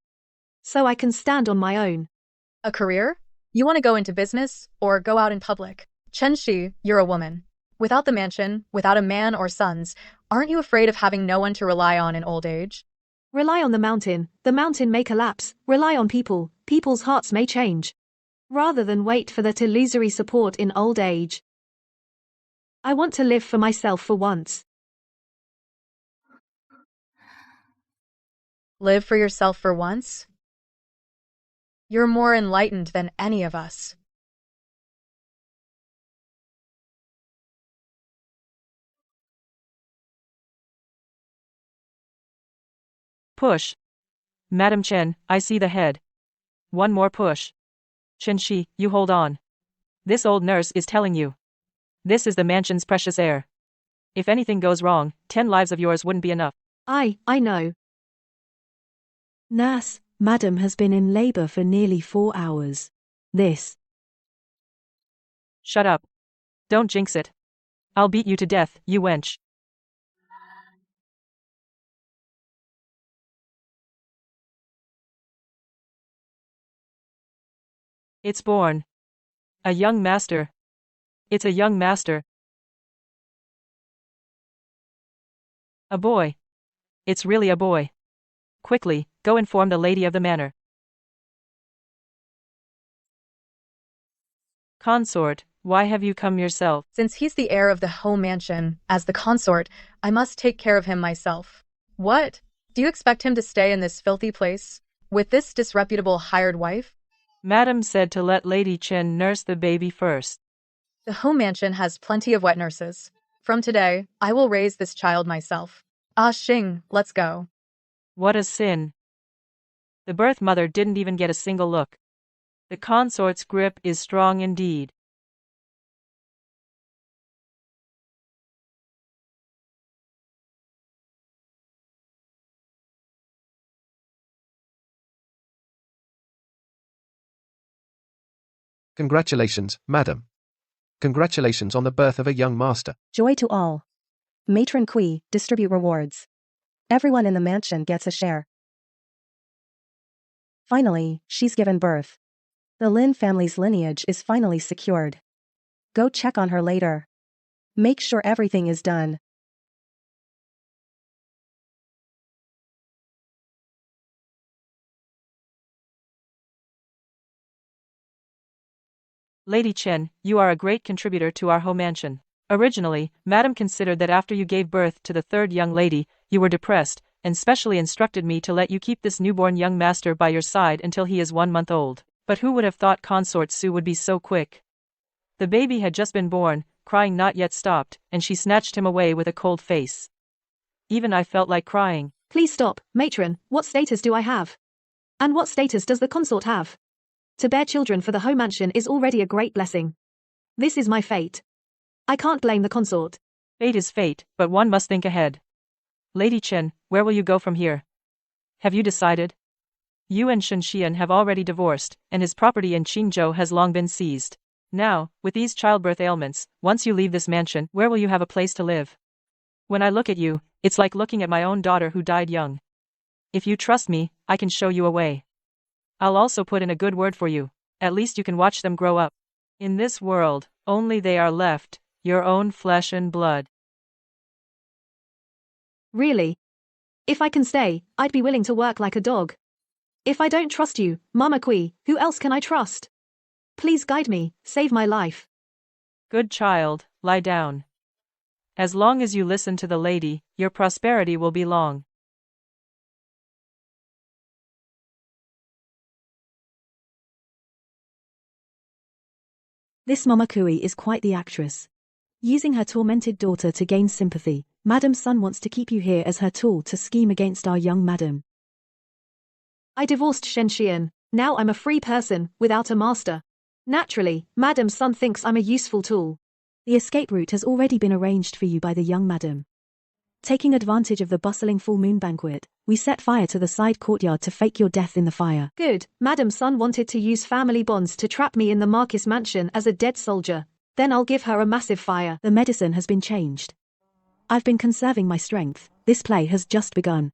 so I can stand on my own. A career? You want to go into business, or go out in public? Chen Shi, you're a woman. Without the mansion, without a man or sons, aren't you afraid of having no one to rely on in old age? Rely on the mountain may collapse, rely on people, people's hearts may change. Rather than wait for that illusory support in old age. I want to live for myself for once. Live for yourself for once? You're more enlightened than any of us. Push. Madam Chen, I see the head. One more push. Chen Shi, you hold on. This old nurse is telling you. This is the mansion's precious heir. If anything goes wrong, 10 lives of yours wouldn't be enough. I know. Nurse, Madam has been in labor for nearly 4 hours. This. Shut up. Don't jinx it. I'll beat you to death, you wench. It's born. A young master. It's a young master. A boy. It's really a boy. Quickly, go inform the lady of the manor. Consort, why have you come yourself? Since he's the heir of the whole mansion, as the consort, I must take care of him myself. What? Do you expect him to stay in this filthy place? With this disreputable hired wife? Madam said to let Lady Chen nurse the baby first. The home mansion has plenty of wet nurses. From today, I will raise this child myself. Ah Xing, let's go. What a sin. The birth mother didn't even get a single look. The consort's grip is strong indeed. Congratulations, madam. Congratulations on the birth of a young master. Joy to all. Matron Kui, distribute rewards. Everyone in the mansion gets a share. Finally, she's given birth. The Lin family's lineage is finally secured. Go check on her later. Make sure everything is done. Lady Chen, you are a great contributor to our home mansion. Originally, Madam considered that after you gave birth to the third young lady, you were depressed, and specially instructed me to let you keep this newborn young master by your side until he is 1 month old. But who would have thought Consort Su would be so quick? The baby had just been born, crying not yet stopped, and she snatched him away with a cold face. Even I felt like crying. Please stop, matron, what status do I have? And what status does the consort have? To bear children for the home mansion is already a great blessing. This is my fate. I can't blame the consort. Fate is fate, but one must think ahead. Lady Chen, where will you go from here? Have you decided? You and Shen Xian have already divorced, and his property in Qingzhou has long been seized. Now, with these childbirth ailments, once you leave this mansion, where will you have a place to live? When I look at you, it's like looking at my own daughter who died young. If you trust me, I can show you a way. I'll also put in a good word for you. At least you can watch them grow up. In this world, only they are left, your own flesh and blood. Really? If I can stay, I'd be willing to work like a dog. If I don't trust you, Mama Kui, who else can I trust? Please guide me, save my life. Good child, lie down. As long as you listen to the lady, your prosperity will be long. This Mama Kui is quite the actress. Using her tormented daughter to gain sympathy, Madam Sun wants to keep you here as her tool to scheme against our young madam. I divorced Shen Xian. Now I'm a free person, without a master. Naturally, Madam Sun thinks I'm a useful tool. The escape route has already been arranged for you by the young madam. Taking advantage of the bustling full moon banquet, we set fire to the side courtyard to fake your death in the fire. Good, Madam Sun wanted to use family bonds to trap me in the Marquis mansion as a dead soldier. Then I'll give her a massive fire. The medicine has been changed. I've been conserving my strength. This play has just begun.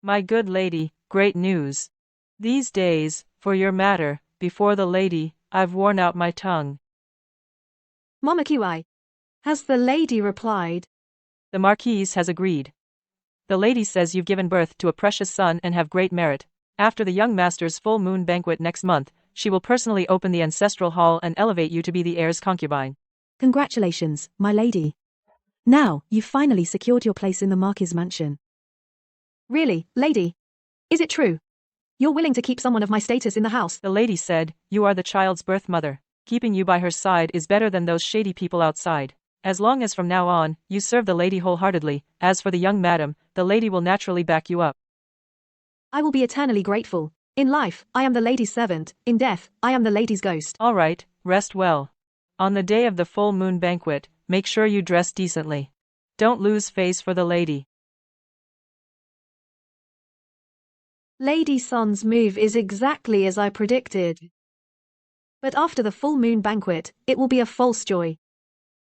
My good lady, great news. These days, for your matter, before the lady, I've worn out my tongue. Mama Kiwai. Has the lady replied? The Marquise has agreed. The lady says you've given birth to a precious son and have great merit. After the young master's full moon banquet next month, she will personally open the ancestral hall and elevate you to be the heir's concubine. Congratulations, my lady. Now, you've finally secured your place in the Marquis mansion. Really, lady? Is it true? You're willing to keep someone of my status in the house? The lady said, you are the child's birth mother. Keeping you by her side is better than those shady people outside. As long as from now on, you serve the lady wholeheartedly. As for the young madam, the lady will naturally back you up. I will be eternally grateful. In life, I am the lady's servant. In death, I am the lady's ghost. All right, rest well. On the day of the full moon banquet, make sure you dress decently. Don't lose face for the lady. Lady Sun's move is exactly as I predicted. But after the full moon banquet, it will be a false joy.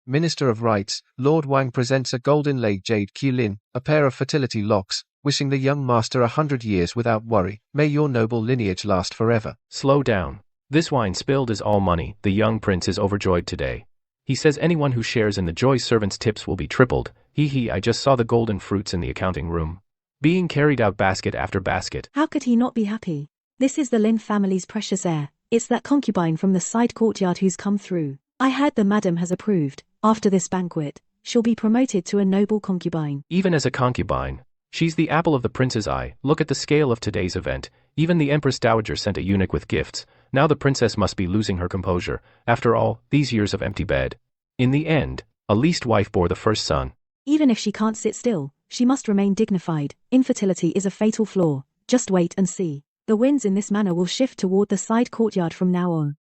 Minister of Rights, Lord Wang presents a golden-laid jade Qilin, a pair of fertility locks, wishing the young master 100 years without worry. May your noble lineage last forever. Slow down. This wine spilled is all money. The young prince is overjoyed today. He says anyone who shares in the joy servant's tips will be tripled. I just saw the golden fruits in the accounting room, being carried out basket after basket. How could he not be happy? This is the Lin family's precious heir. It's that concubine from the side courtyard who's come through. I heard the madam has approved. After this banquet, she'll be promoted to a noble concubine. Even as a concubine, she's the apple of the prince's eye. Look at the scale of today's event. Even the Empress Dowager sent a eunuch with gifts. Now the princess must be losing her composure. After all, these years of empty bed. In the end, a least wife bore the first son. Even if she can't sit still, she must remain dignified. Infertility is a fatal flaw. Just wait and see. The winds in this manor will shift toward the side courtyard from now on.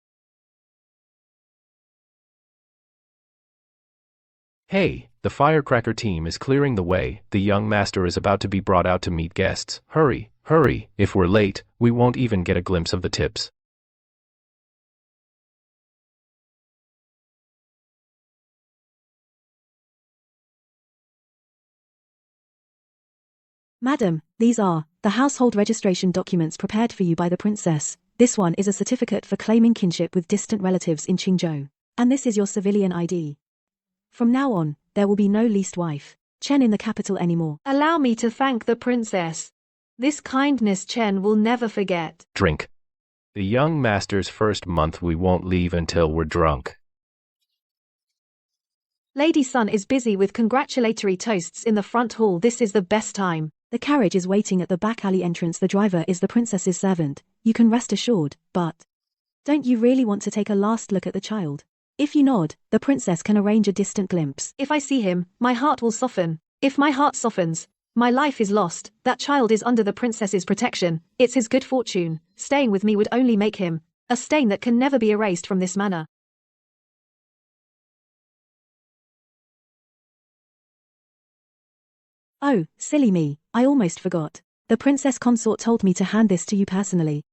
Hey, the firecracker team is clearing the way. The young master is about to be brought out to meet guests. Hurry, hurry. If we're late, we won't even get a glimpse of the tips. Madam, these are the household registration documents prepared for you by the princess. This one is a certificate for claiming kinship with distant relatives in Qingzhou. And this is your civilian ID. From now on, there will be no least wife, Chen in the capital anymore. Allow me to thank the princess. This kindness Chen will never forget. Drink. The young master's first month we won't leave until we're drunk. Lady Sun is busy with congratulatory toasts in the front hall. This is the best time. The carriage is waiting at the back alley entrance. The driver is the princess's servant. You can rest assured, but don't you really want to take a last look at the child? If you nod, the princess can arrange a distant glimpse. If I see him, my heart will soften. If my heart softens, my life is lost. That child is under the princess's protection. It's his good fortune. Staying with me would only make him a stain that can never be erased from this manor. Oh, silly me, I almost forgot. The princess consort told me to hand this to you personally.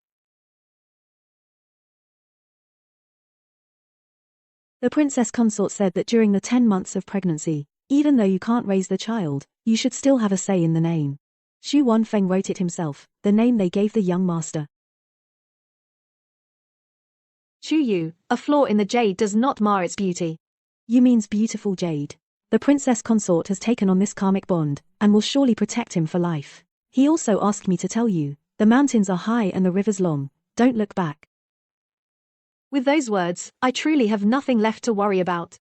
The princess consort said that during the 10 months of pregnancy, even though you can't raise the child, you should still have a say in the name. Xu Wanfeng wrote it himself, the name they gave the young master. Chu Yu, a flaw in the jade does not mar its beauty. You means beautiful jade. The princess consort has taken on this karmic bond, and will surely protect him for life. He also asked me to tell you, the mountains are high and the rivers long, don't look back. With those words, I truly have nothing left to worry about.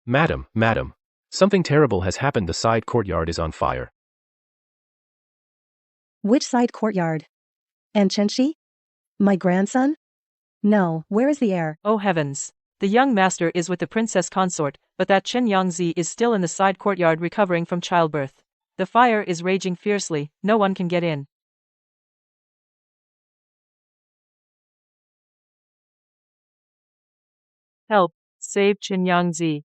Madam, something terrible has happened. The side courtyard is on fire. Which side courtyard? And Chenshi? My grandson? No, where is the heir? Oh heavens. The young master is with the princess consort, but that Chen Yangzi is still in the side courtyard recovering from childbirth. The fire is raging fiercely, no one can get in. Help, save Chen Yangzi.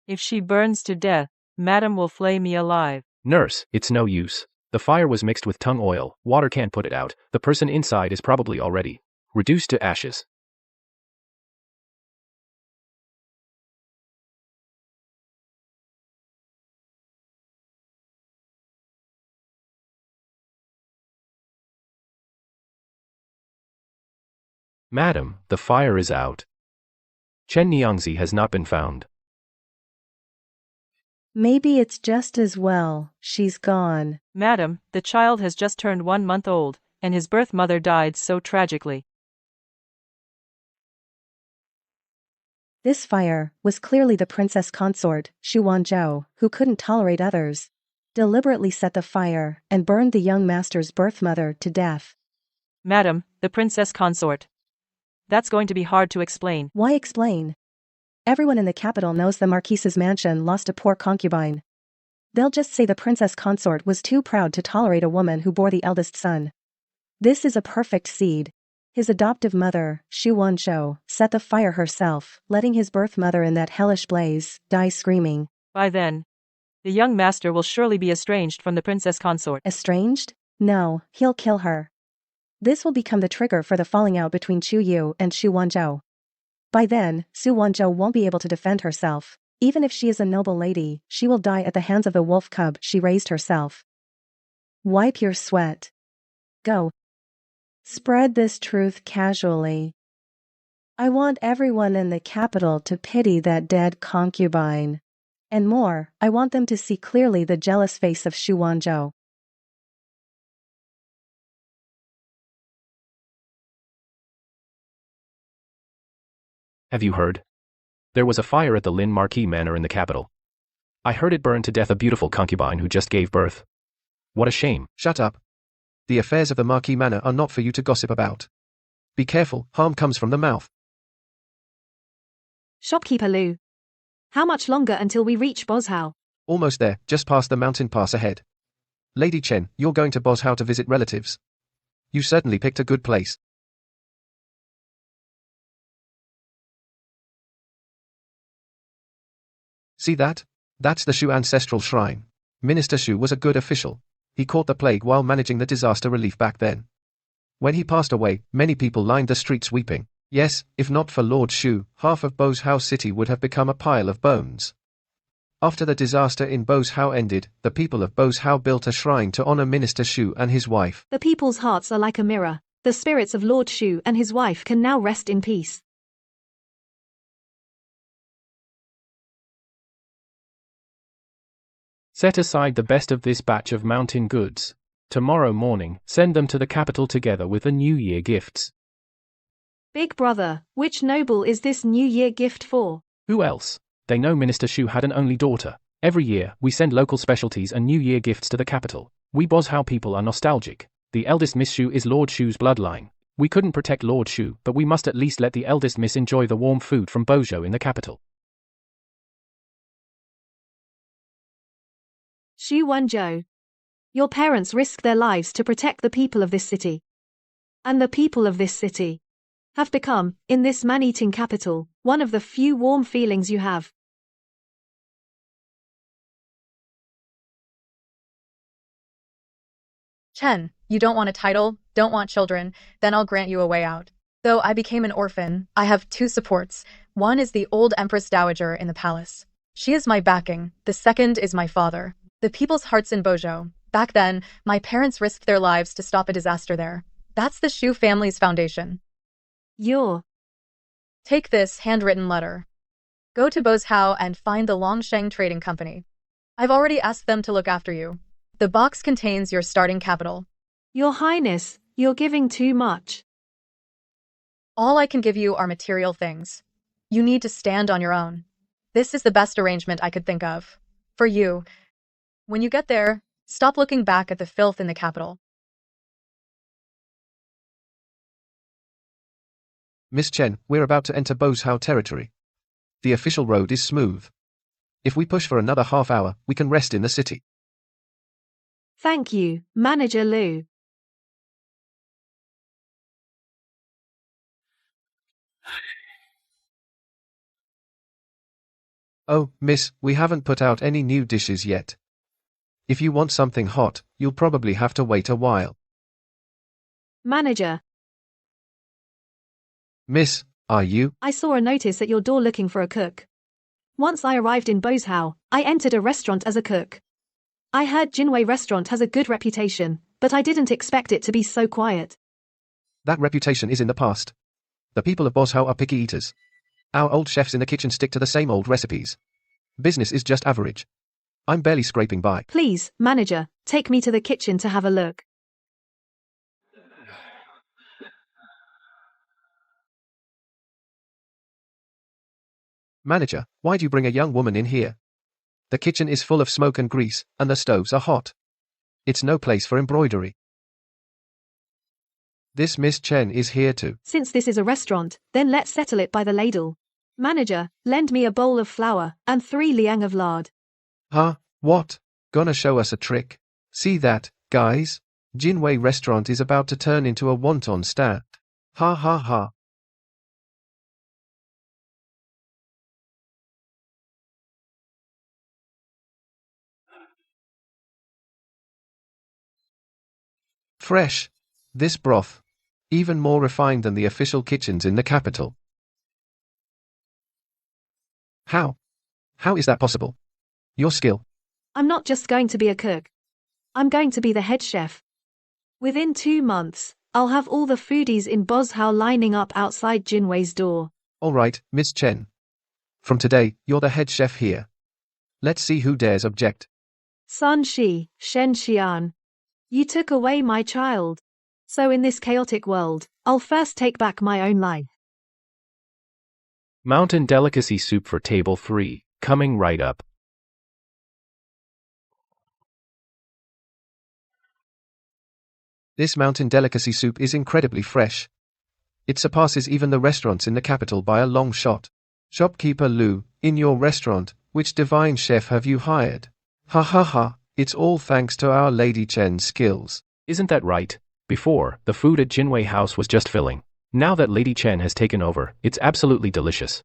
If she burns to death, Madam will flay me alive. Nurse, it's no use. The fire was mixed with tung oil, water can't put it out, the person inside is probably already reduced to ashes. Madam, the fire is out. Chen Niangzi has not been found. Maybe it's just as well she's gone. Madam, the child has just turned 1 month old, and his birth mother died so tragically. This fire was clearly the princess consort, Xu Wanzhou, who couldn't tolerate others, deliberately set the fire and burned the young master's birth mother to death. Madam, the princess consort. That's going to be hard to explain. Why explain? Everyone in the capital knows the marquise's mansion lost a poor concubine. They'll just say the princess consort was too proud to tolerate a woman who bore the eldest son. This is a perfect seed. His adoptive mother, Xu Wanzhou, set the fire herself, letting his birth mother in that hellish blaze die screaming. By then, the young master will surely be estranged from the princess consort. Estranged? No, he'll kill her. This will become the trigger for the falling out between Chu Yu and Xu Wanzhou. By then, Xu Wanzhou won't be able to defend herself. Even if she is a noble lady, she will die at the hands of the wolf cub she raised herself. Wipe your sweat. Go. Spread this truth casually. I want everyone in the capital to pity that dead concubine. And more, I want them to see clearly the jealous face of Xu Wanzhou. Have you heard? There was a fire at the Lin Marquis Manor in the capital. I heard it burn to death a beautiful concubine who just gave birth. What a shame. Shut up. The affairs of the Marquis Manor are not for you to gossip about. Be careful, harm comes from the mouth. Shopkeeper Lu. How much longer until we reach Bozhao? Almost there, just past the mountain pass ahead. Lady Chen, you're going to Bozhao to visit relatives. You certainly picked a good place. See that? That's the Shu ancestral shrine. Minister Shu was a good official. He caught the plague while managing the disaster relief back then. When he passed away, many people lined the streets weeping. Yes, if not for Lord Shu, half of Bozhao City would have become a pile of bones. After the disaster in Bozhao ended, the people of Bozhao built a shrine to honor Minister Shu and his wife. The people's hearts are like a mirror. The spirits of Lord Shu and his wife can now rest in peace. Set aside the best of this batch of mountain goods. Tomorrow morning, send them to the capital together with the New Year gifts. Big brother, which noble is this New Year gift for? Who else? They know Minister Shu had an only daughter. Every year, we send local specialties and New Year gifts to the capital. We Bozhao people are nostalgic. The eldest Miss Shu is Lord Shu's bloodline. We couldn't protect Lord Shu, but we must at least let the eldest Miss enjoy the warm food from Bozhao in the capital. Xu Wanzhou. Your parents risked their lives to protect the people of this city. And the people of this city have become, in this man-eating capital, one of the few warm feelings you have. Chen, you don't want a title, don't want children, then I'll grant you a way out. Though I became an orphan, I have two supports. One is the old Empress Dowager in the palace. She is my backing. The second is my father. The people's hearts in Bozhao. Back then, my parents risked their lives to stop a disaster there. That's the Shu family's foundation. Take this handwritten letter. Go to Bozhao and find the Longsheng Trading Company. I've already asked them to look after you. The box contains your starting capital. Your Highness, you're giving too much. All I can give you are material things. You need to stand on your own. This is the best arrangement I could think of. For you. When you get there, stop looking back at the filth in the capital. Miss Chen, we're about to enter Bozhao territory. The official road is smooth. If we push for another half hour, we can rest in the city. Thank you, Manager Lu. Oh, miss, we haven't put out any new dishes yet. If you want something hot, you'll probably have to wait a while. Manager, Miss, are you? I saw a notice at your door looking for a cook. Once I arrived in Bozhou, I entered a restaurant as a cook. I heard Jinwei restaurant has a good reputation, but I didn't expect it to be so quiet. That reputation is in the past. The people of Bozhou are picky eaters. Our old chefs in the kitchen stick to the same old recipes. Business is just average. I'm barely scraping by. Please, manager, take me to the kitchen to have a look. Manager, why'd you bring a young woman in here? The kitchen is full of smoke and grease, and the stoves are hot. It's no place for embroidery. This Miss Chen is here too. Since this is a restaurant, then let's settle it by the ladle. Manager, lend me a bowl of flour and 3 liang of lard. Huh? What? Gonna show us a trick? See that, guys? Jinwei restaurant is about to turn into a wonton stand. Ha ha ha. Fresh. This broth. Even more refined than the official kitchens in the capital. How? How is that possible? Your skill. I'm not just going to be a cook. I'm going to be the head chef. Within 2 months, I'll have all the foodies in Bozhou lining up outside Jinwei's door. All right, Miss Chen. From today, you're the head chef here. Let's see who dares object. Sun Shi, Shen Xian. You took away my child. So in this chaotic world, I'll first take back my own life. Mountain delicacy soup for table 3, coming right up. This mountain delicacy soup is incredibly fresh. It surpasses even the restaurants in the capital by a long shot. Shopkeeper Lu, in your restaurant, which divine chef have you hired? Ha ha ha, it's all thanks to our Lady Chen's skills. Isn't that right? Before, the food at Jinwei House was just filling. Now that Lady Chen has taken over, it's absolutely delicious.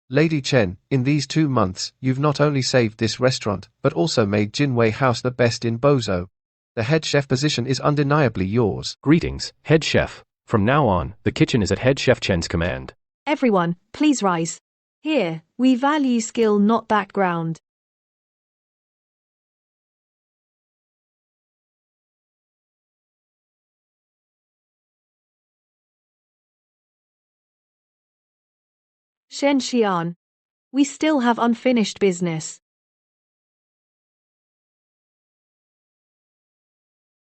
Lady Chen, in these 2 months, you've not only saved this restaurant, but also made Jinwei House the best in Bozhou. The head chef position is undeniably yours. Greetings, head chef. From now on, the kitchen is at head chef Chen's command. Everyone, please rise. Here, we value skill, not background. Shen Xian. We still have unfinished business.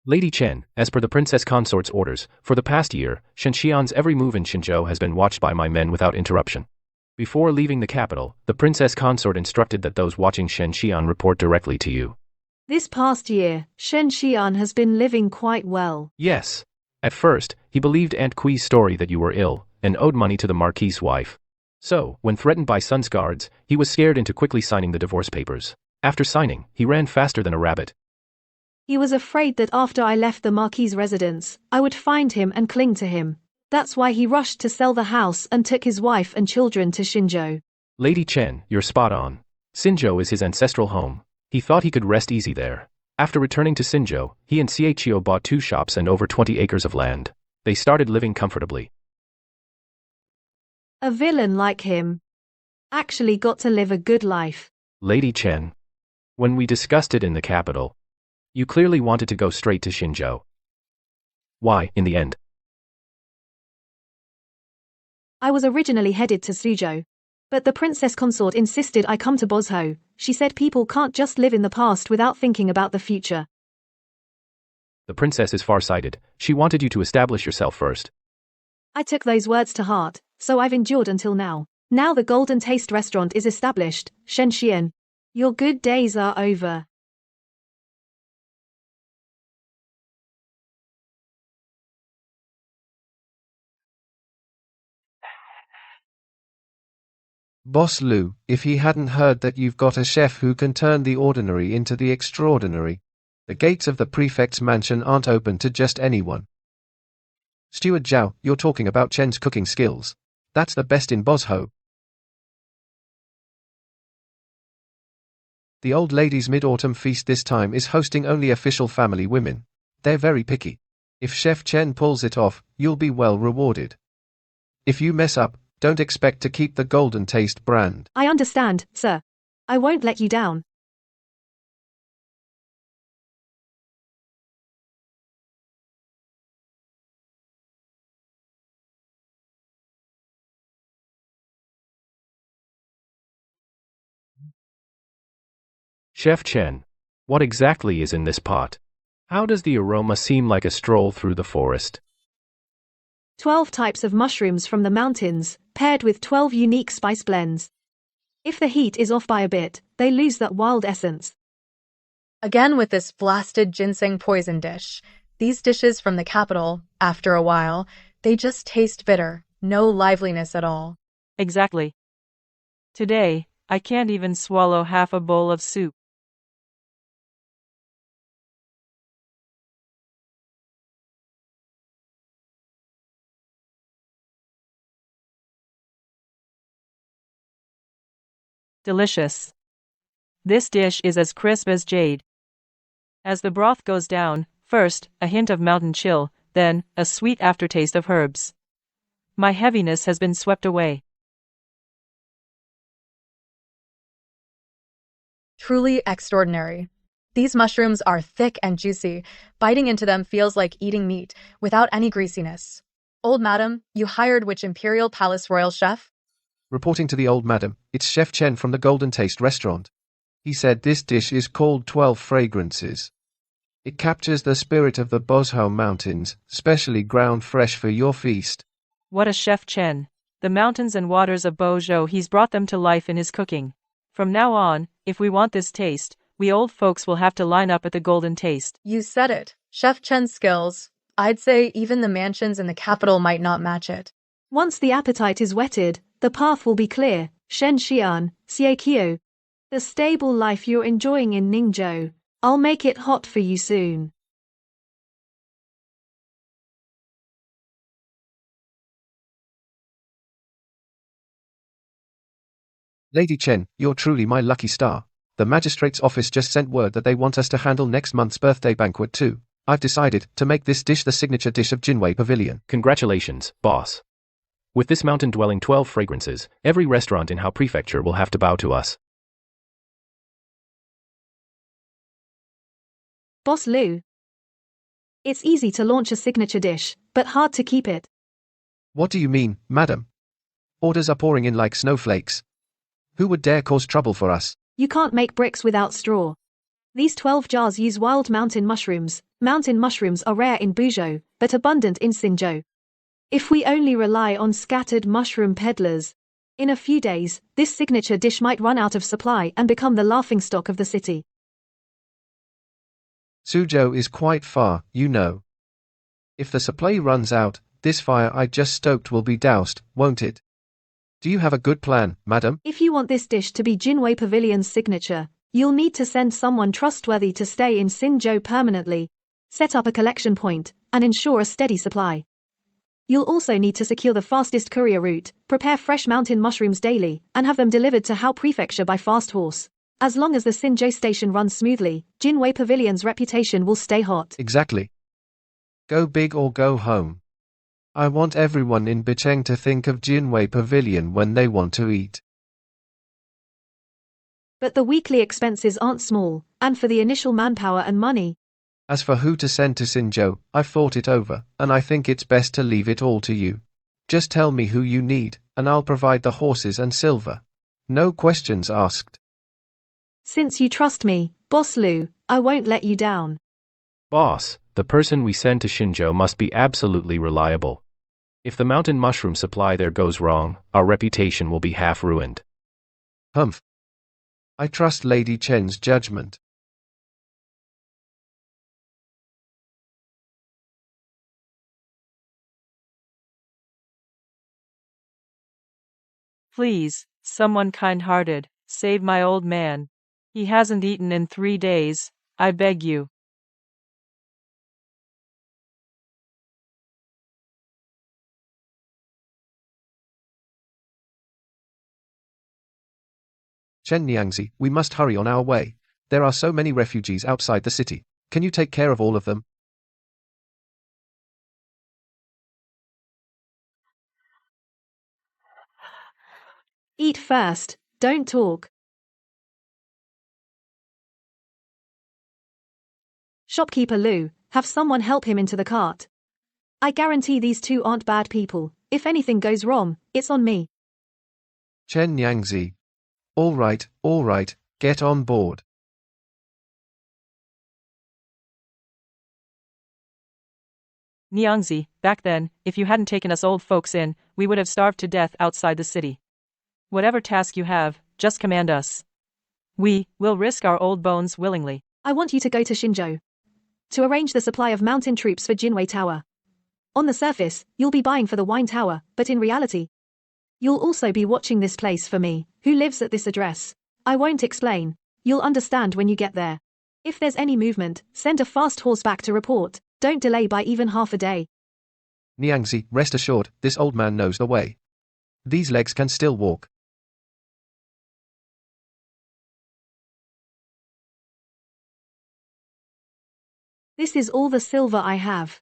Lady Chen, as per the princess consort's orders, for the past year, Shen Xian's every move in Xinzhou has been watched by my men without interruption. Before leaving the capital, the princess consort instructed that those watching Shen Xian report directly to you. This past year, Shen Xian has been living quite well. Yes. At first, he believed Aunt Kui's story that you were ill, and owed money to the Marquis's wife. So, when threatened by Sun's guards, he was scared into quickly signing the divorce papers. After signing, he ran faster than a rabbit. He was afraid that after I left the Marquis's residence, I would find him and cling to him. That's why he rushed to sell the house and took his wife and children to Xinzhou. Lady Chen, you're spot on. Xinzhou is his ancestral home. He thought he could rest easy there. After returning to Xinzhou, he and Chio bought 2 shops and over 20 acres of land. They started living comfortably. A villain like him actually got to live a good life. Lady Chen. When we discussed it in the capital, you clearly wanted to go straight to Xinzhou. Why, in the end? I was originally headed to Suzhou. But the princess consort insisted I come to Bozhou. She said people can't just live in the past without thinking about the future. The princess is far-sighted. She wanted you to establish yourself first. I took those words to heart, so I've endured until now. Now the Golden Taste restaurant is established, Shen Xian. Your good days are over. Boss Lu, if he hadn't heard that you've got a chef who can turn the ordinary into the extraordinary, the gates of the prefect's mansion aren't open to just anyone. Steward Zhao, you're talking about Chen's cooking skills. That's the best in Bozho. The old lady's mid-autumn feast this time is hosting only official family women. They're very picky. If Chef Chen pulls it off, you'll be well rewarded. If you mess up, don't expect to keep the Golden Taste brand. I understand, sir. I won't let you down. Chef Chen, what exactly is in this pot? How does the aroma seem like a stroll through the forest? 12 types of mushrooms from the mountains, paired with 12 unique spice blends. If the heat is off by a bit, they lose that wild essence. Again with this blasted ginseng poison dish. These dishes from the capital, after a while, they just taste bitter, no liveliness at all. Exactly. Today, I can't even swallow half a bowl of soup. Delicious. This dish is as crisp as jade. As the broth goes down, first, a hint of mountain chill, then, a sweet aftertaste of herbs. My heaviness has been swept away. Truly extraordinary. These mushrooms are thick and juicy. Biting into them feels like eating meat, without any greasiness. Old madam, you hired which Imperial Palace royal chef? Reporting to the old madam, it's Chef Chen from the Golden Taste restaurant. He said this dish is called 12 Fragrances. It captures the spirit of the Bozho Mountains, specially ground fresh for your feast. What a Chef Chen. The mountains and waters of Bozho, he's brought them to life in his cooking. From now on, if we want this taste, we old folks will have to line up at the Golden Taste. You said it. Chef Chen's skills. I'd say even the mansions in the capital might not match it. Once the appetite is whetted, the path will be clear. Shen Xian, Xiekio. The stable life you're enjoying in Ningzhou, I'll make it hot for you soon. Lady Chen, you're truly my lucky star. The magistrate's office just sent word that they want us to handle next month's birthday banquet too. I've decided to make this dish the signature dish of Jinwei Pavilion. Congratulations, boss. With this mountain-dwelling 12 fragrances, every restaurant in Hao Prefecture will have to bow to us. Boss Lu. It's easy to launch a signature dish, but hard to keep it. What do you mean, madam? Orders are pouring in like snowflakes. Who would dare cause trouble for us? You can't make bricks without straw. These 12 jars use wild mountain mushrooms. Mountain mushrooms are rare in Buzhou, but abundant in Xinzhou. If we only rely on scattered mushroom peddlers, in a few days, this signature dish might run out of supply and become the laughingstock of the city. Suzhou is quite far, you know. If the supply runs out, this fire I just stoked will be doused, won't it? Do you have a good plan, madam? If you want this dish to be Jinwei Pavilion's signature, you'll need to send someone trustworthy to stay in Xinzhou permanently, set up a collection point, and ensure a steady supply. You'll also need to secure the fastest courier route, prepare fresh mountain mushrooms daily, and have them delivered to Hao Prefecture by fast horse. As long as the Xinzhou station runs smoothly, Jinwei Pavilion's reputation will stay hot. Exactly. Go big or go home. I want everyone in Bicheng to think of Jinwei Pavilion when they want to eat. But the weekly expenses aren't small, and for the initial manpower and money. As for who to send to Xinzhou, I've thought it over, and I think it's best to leave it all to you. Just tell me who you need, and I'll provide the horses and silver. No questions asked. Since you trust me, Boss Lu, I won't let you down. Boss, the person we send to Xinzhou must be absolutely reliable. If the mountain mushroom supply there goes wrong, our reputation will be half ruined. Humph. I trust Lady Chen's judgment. Please, someone kind-hearted, save my old man. He hasn't eaten in 3 days, I beg you. Shen Niangzi, we must hurry on our way. There are so many refugees outside the city. Can you take care of all of them? Eat first, don't talk. Shopkeeper Lu, have someone help him into the cart. I guarantee these two aren't bad people. If anything goes wrong, it's on me. Chen Niangzi. All right, get on board. Niangzi, back then, if you hadn't taken us old folks in, we would have starved to death outside the city. Whatever task you have, just command us. We will risk our old bones willingly. I want you to go to Xinzhou to arrange the supply of mountain troops for Jinwei Tower. On the surface, you'll be buying for the Wine Tower, but in reality, you'll also be watching this place for me, who lives at this address. I won't explain. You'll understand when you get there. If there's any movement, send a fast horseback to report. Don't delay by even half a day. Niangzi, rest assured, this old man knows the way. These legs can still walk. This is all the silver I have.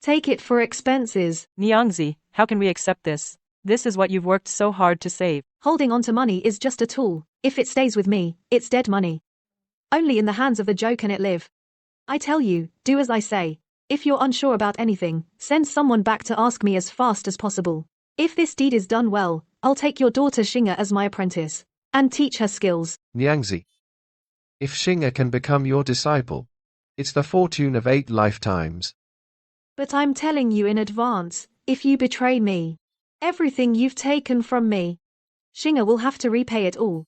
Take it for expenses. Niangzi, how can we accept this? This is what you've worked so hard to save. Holding on to money is just a tool. If it stays with me, it's dead money. Only in the hands of the Zhou can it live. I tell you, do as I say. If you're unsure about anything, send someone back to ask me as fast as possible. If this deed is done well, I'll take your daughter Xinga as my apprentice and teach her skills. Niangzi. If Xinga can become your disciple, it's the fortune of 8 lifetimes. But I'm telling you in advance, if you betray me, everything you've taken from me, Xinga will have to repay it all.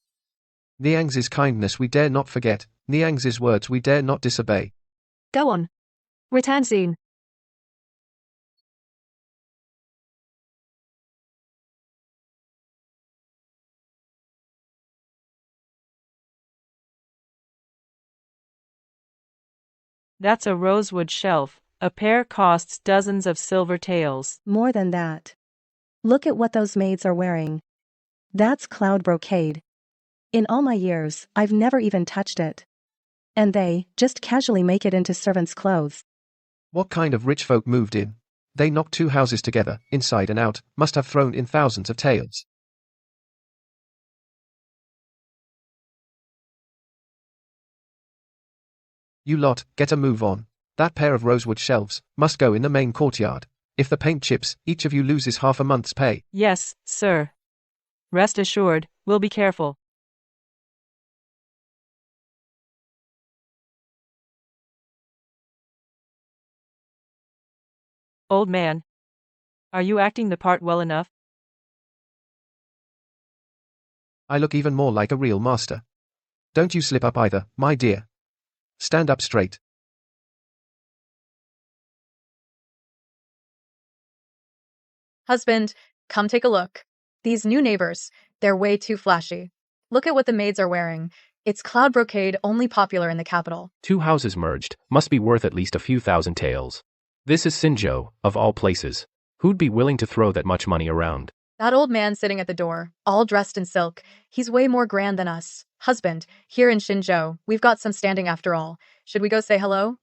Niangzi's kindness we dare not forget, Niangzi's words we dare not disobey. Go on. Return soon. That's a rosewood shelf. A pair costs dozens of silver taels. More than that. Look at what those maids are wearing. That's cloud brocade. In all my years, I've never even touched it. And they just casually make it into servants' clothes. What kind of rich folk moved in? They knocked 2 houses together, inside and out, must have thrown in thousands of taels. You lot, get a move on. That pair of rosewood shelves must go in the main courtyard. If the paint chips, each of you loses half a month's pay. Yes, sir. Rest assured, we'll be careful. Old man. Are you acting the part well enough? I look even more like a real master. Don't you slip up either, my dear. Stand up straight. Husband, come take a look. These new neighbors, they're way too flashy. Look at what the maids are wearing. It's cloud brocade, only popular in the capital. 2 houses merged, must be worth at least a few thousand taels. This is Xinzhou, of all places. Who'd be willing to throw that much money around? That old man sitting at the door, all dressed in silk, he's way more grand than us. Husband, here in Xinzhou, we've got some standing after all. Should we go say hello?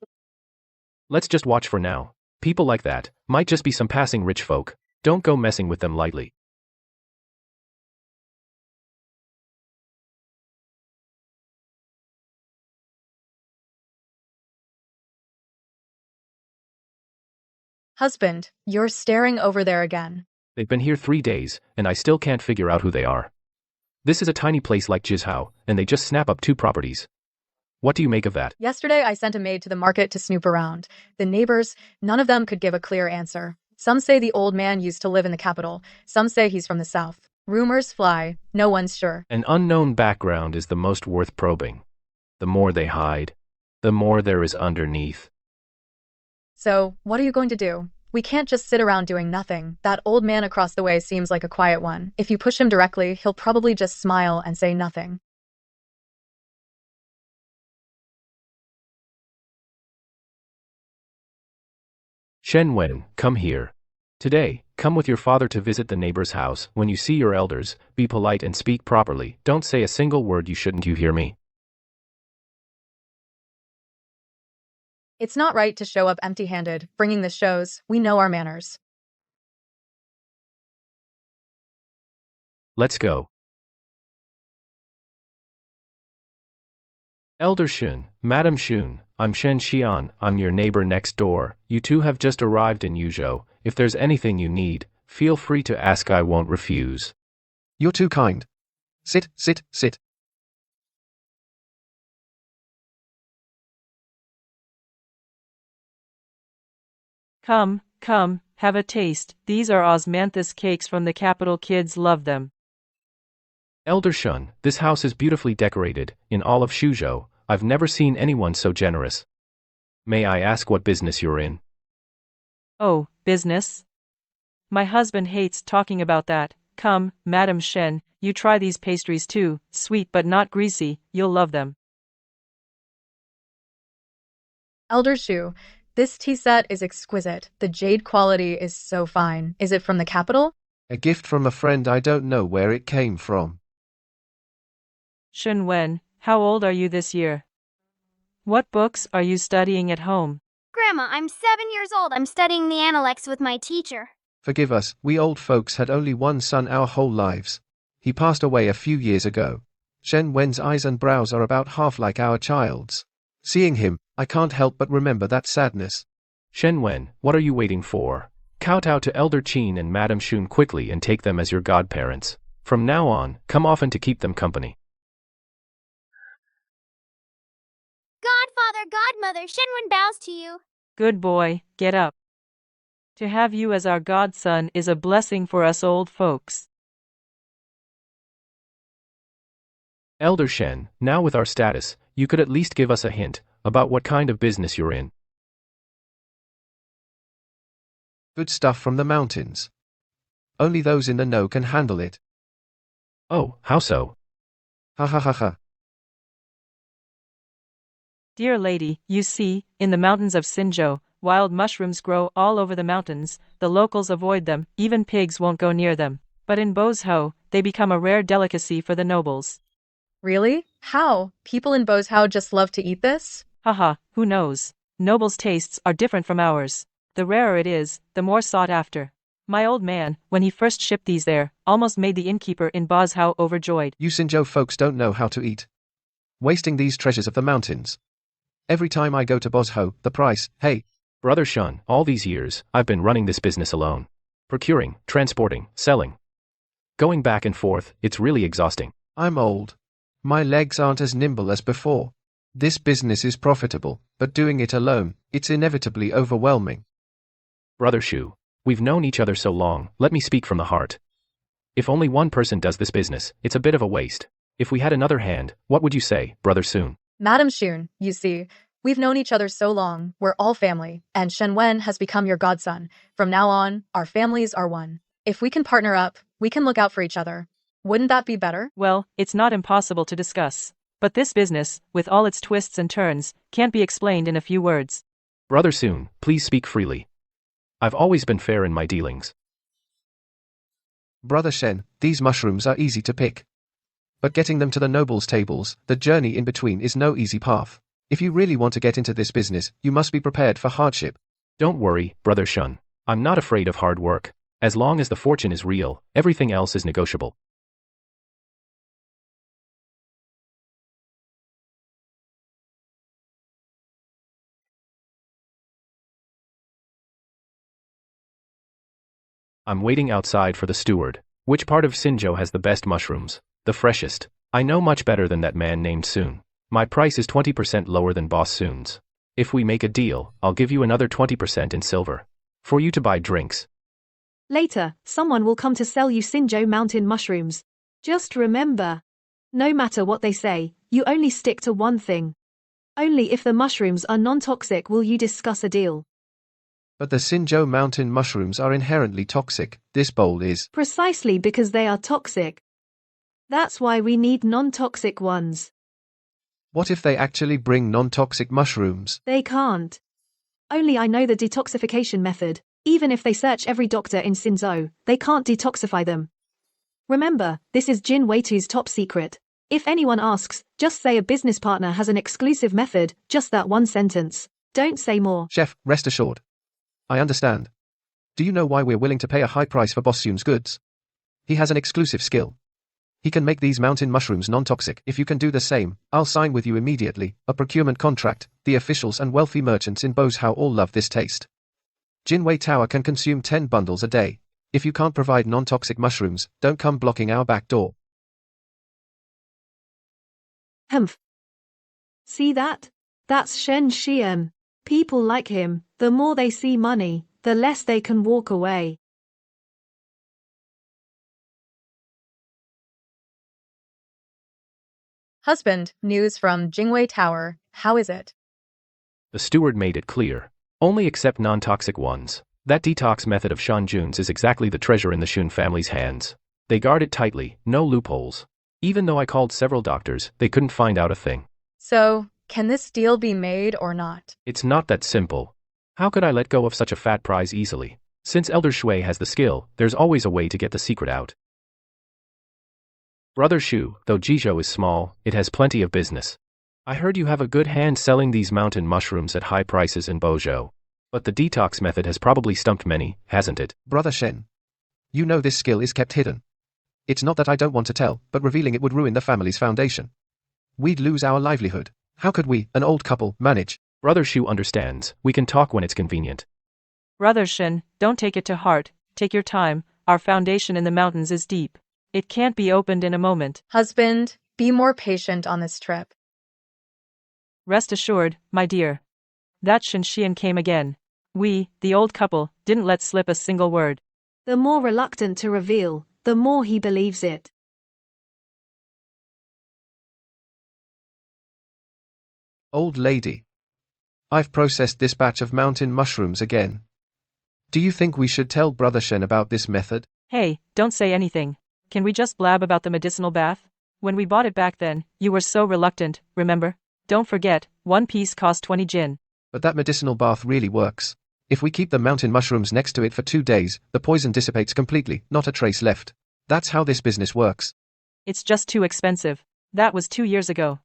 Let's just watch for now. People like that might just be some passing rich folk. Don't go messing with them lightly. Husband, you're staring over there again. They've been here 3 days, and I still can't figure out who they are. This is a tiny place like Jizhao, and they just snap up 2 properties. What do you make of that? Yesterday, I sent a maid to the market to snoop around. The neighbors, none of them could give a clear answer. Some say the old man used to live in the capital. Some say he's from the south. Rumors fly. No one's sure. An unknown background is the most worth probing. The more they hide, the more there is underneath. So, what are you going to do? We can't just sit around doing nothing. That old man across the way seems like a quiet one. If you push him directly, he'll probably just smile and say nothing. Shen Wen, come here. Today, come with your father to visit the neighbor's house. When you see your elders, be polite and speak properly. Don't say a single word you shouldn't, you hear me? It's not right to show up empty-handed. Bringing this shows we know our manners. Let's go. Elder Shun, Madam Shun, I'm Shen Xian, I'm your neighbor next door. You two have just arrived in Yuzhou. If there's anything you need, feel free to ask, I won't refuse. You're too kind. Sit, sit, sit. Come, come, have a taste. These are osmanthus cakes from the capital. Kids love them. Elder Shun, this house is beautifully decorated. In all of Shuzhou, I've never seen anyone so generous. May I ask what business you're in? Oh, business? My husband hates talking about that. Come, Madam Shen, you try these pastries too, sweet but not greasy, you'll love them. Elder Shu, this tea set is exquisite. The jade quality is so fine. Is it from the capital? A gift from a friend. I don't know where it came from. Shun Wen, how old are you this year? What books are you studying at home? Grandma, I'm 7 years old. I'm studying the Analects with my teacher. Forgive us, we old folks had only one son our whole lives. He passed away a few years ago. Shen Wen's eyes and brows are about half like our child's. Seeing him, I can't help but remember that sadness. Shen Wen, what are you waiting for? Kowtow to Elder Qin and Madam Shun quickly and take them as your godparents. From now on, come often to keep them company. Godfather, godmother, Shenwen bows to you. Good boy, get up. To have you as our godson is a blessing for us old folks. Elder Shen, now with our status, you could at least give us a hint about what kind of business you're in. Good stuff from the mountains. Only those in the know can handle it. Oh, how so? Ha ha ha ha. Dear lady, you see, in the mountains of Xinzhou, wild mushrooms grow all over the mountains. The locals avoid them, even pigs won't go near them. But in Bozhou, they become a rare delicacy for the nobles. Really? How? People in Bozhou just love to eat this? Haha, who knows? Nobles' tastes are different from ours. The rarer it is, the more sought after. My old man, when he first shipped these there, almost made the innkeeper in Bozhou overjoyed. You Xinzhou folks don't know how to eat. Wasting these treasures of the mountains. Every time I go to Bozhou, the price, hey. Brother Shun, all these years, I've been running this business alone. Procuring, transporting, selling. Going back and forth, it's really exhausting. I'm old. My legs aren't as nimble as before. This business is profitable, but doing it alone, it's inevitably overwhelming. Brother Shu, we've known each other so long, let me speak from the heart. If only one person does this business, it's a bit of a waste. If we had another hand, what would you say, Brother Sun? Madam Shun, you see, we've known each other so long, we're all family, and Shen Wen has become your godson. From now on, our families are one. If we can partner up, we can look out for each other. Wouldn't that be better? Well, it's not impossible to discuss. But this business, with all its twists and turns, can't be explained in a few words. Brother Sun, please speak freely. I've always been fair in my dealings. Brother Shen, these mushrooms are easy to pick. But getting them to the nobles' tables, the journey in between is no easy path. If you really want to get into this business, you must be prepared for hardship. Don't worry, Brother Shun. I'm not afraid of hard work. As long as the fortune is real, everything else is negotiable. I'm waiting outside for the steward. Which part of Xinzhou has the best mushrooms? The freshest. I know much better than that man named Sun. My price is 20% lower than Boss Sun's. If we make a deal, I'll give you another 20% in silver. For you to buy drinks. Later, someone will come to sell you Xinzhou mountain mushrooms. Just remember, no matter what they say, you only stick to one thing. Only if the mushrooms are non-toxic will you discuss a deal. But the Xinzhou mountain mushrooms are inherently toxic. This bowl is. Precisely because they are toxic. That's why we need non-toxic ones. What if they actually bring non-toxic mushrooms? They can't. Only I know the detoxification method. Even if they search every doctor in Sinzhou, they can't detoxify them. Remember, this is Jin Weitu's top secret. If anyone asks, just say a business partner has an exclusive method, just that one sentence. Don't say more. Chef, rest assured. I understand. Do you know why we're willing to pay a high price for Boss Yun's goods? He has an exclusive skill. He can make these mountain mushrooms non-toxic. If you can do the same, I'll sign with you immediately, a procurement contract. The officials and wealthy merchants in Bozhou all love this taste. Jinwei Tower can consume 10 bundles a day. If you can't provide non-toxic mushrooms, don't come blocking our back door. Humph. See that? That's Shen Xian. People like him. The more they see money, the less they can walk away. Husband, news from Jingwei Tower. How is it? The steward made it clear. Only accept non-toxic ones. That detox method of Shan Jun's is exactly the treasure in the Xun family's hands. They guard it tightly, no loopholes. Even though I called several doctors, they couldn't find out a thing. So, can this deal be made or not? It's not that simple. How could I let go of such a fat prize easily? Since Elder Shui has the skill, there's always a way to get the secret out. Brother Shu, though Jizhou is small, it has plenty of business. I heard you have a good hand selling these mountain mushrooms at high prices in Bozhou. But the detox method has probably stumped many, hasn't it? Brother Shen. You know this skill is kept hidden. It's not that I don't want to tell, but revealing it would ruin the family's foundation. We'd lose our livelihood. How could we, an old couple, manage? Brother Shu understands. We can talk when it's convenient. Brother Shen, don't take it to heart. Take your time. Our foundation in the mountains is deep. It can't be opened in a moment. Husband, be more patient on this trip. Rest assured, my dear. That Shen Xian came again. We, the old couple, didn't let slip a single word. The more reluctant to reveal, the more he believes it. Old lady. I've processed this batch of mountain mushrooms again. Do you think we should tell Brother Shen about this method? Hey, don't say anything. Can we just blab about the medicinal bath? When we bought it back then, you were so reluctant, remember? Don't forget, one piece cost 20 jin. But that medicinal bath really works. If we keep the mountain mushrooms next to it for 2 days, the poison dissipates completely, not a trace left. That's how this business works. It's just too expensive. That was 2 years ago.